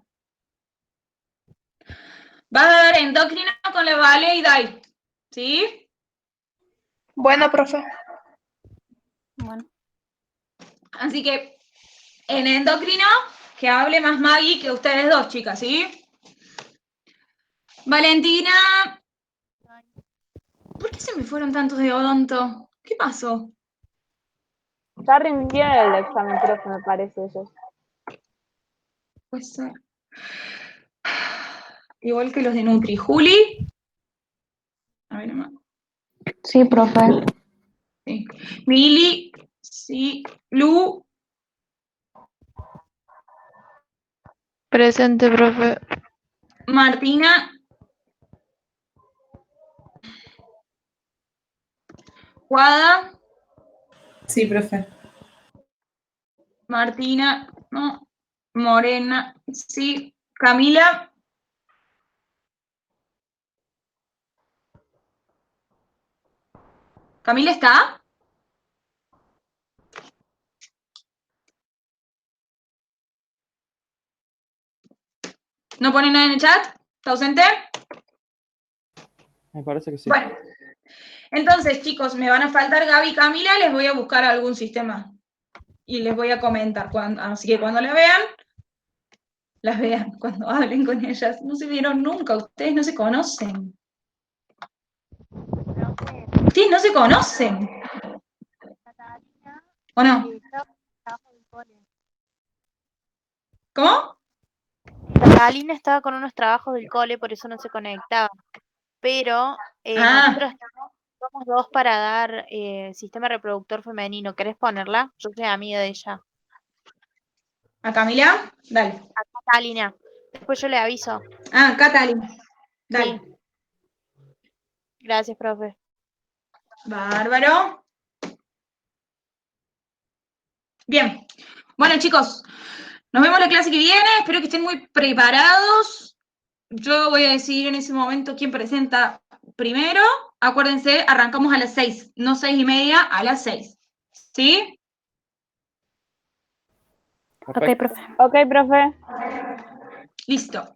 Vas a dar endocrino con la Vale y Dai. ¿Sí? Bueno, profe. Bueno. Así que en endocrino, que hable más Maggie que ustedes dos, chicas, ¿sí? Valentina, qué se me fueron tantos de odonto? ¿Qué pasó? Ya rindieron el examen, profe, me parece ellos. Puede ser. Igual que los de Nutri. Juli. A ver, nomás. Sí, profe. Sí. Mili. Sí. Lu. Presente, profe. Martina. Guada. Sí, profe. Martina. No. Morena. Sí. Camila. ¿Camila está? ¿No pone nada en el chat? ¿Está ausente? Me parece que sí. Bueno, entonces, chicos, me van a faltar Gaby y Camila, les voy a buscar algún sistema y les voy a comentar. Así que cuando las vean, cuando hablen con ellas. No se vieron nunca, ustedes no se conocen. Ustedes no se conocen. ¿O no? ¿Cómo? Catalina estaba con unos trabajos del cole, por eso no se conectaba. Pero nosotros somos dos para dar sistema reproductor femenino. ¿Querés ponerla? Yo soy amiga de ella. ¿A Camila? Dale. A Catalina. Después yo le aviso. Ah, Catalina. Dale. Sí. Gracias, profe. Bárbaro. Bien. Bueno, chicos, nos vemos la clase que viene. Espero que estén muy preparados. Yo voy a decidir en ese momento quién presenta primero. Acuérdense, arrancamos a las 6, no 6:30, a las 6. ¿Sí? Ok, profe. Ok, profe. Listo.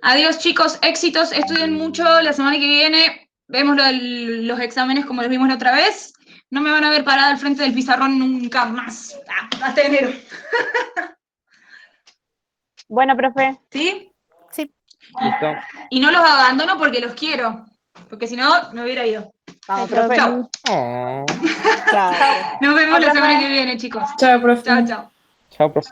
Adiós, chicos. Éxitos. Estudien mucho. La semana que viene vemos los exámenes como los vimos la otra vez. No me van a ver parada al frente del pizarrón nunca más. Hasta enero. Bueno, profe. ¿Sí? Sí. Listo. Y no los abandono porque los quiero. Porque si no, me hubiera ido. Vamos, profe. Chau. Oh. Chao. Nos vemos la Chao, semana profe. que viene, chicos. Chao, profe. Chao, chao. Chao, profe.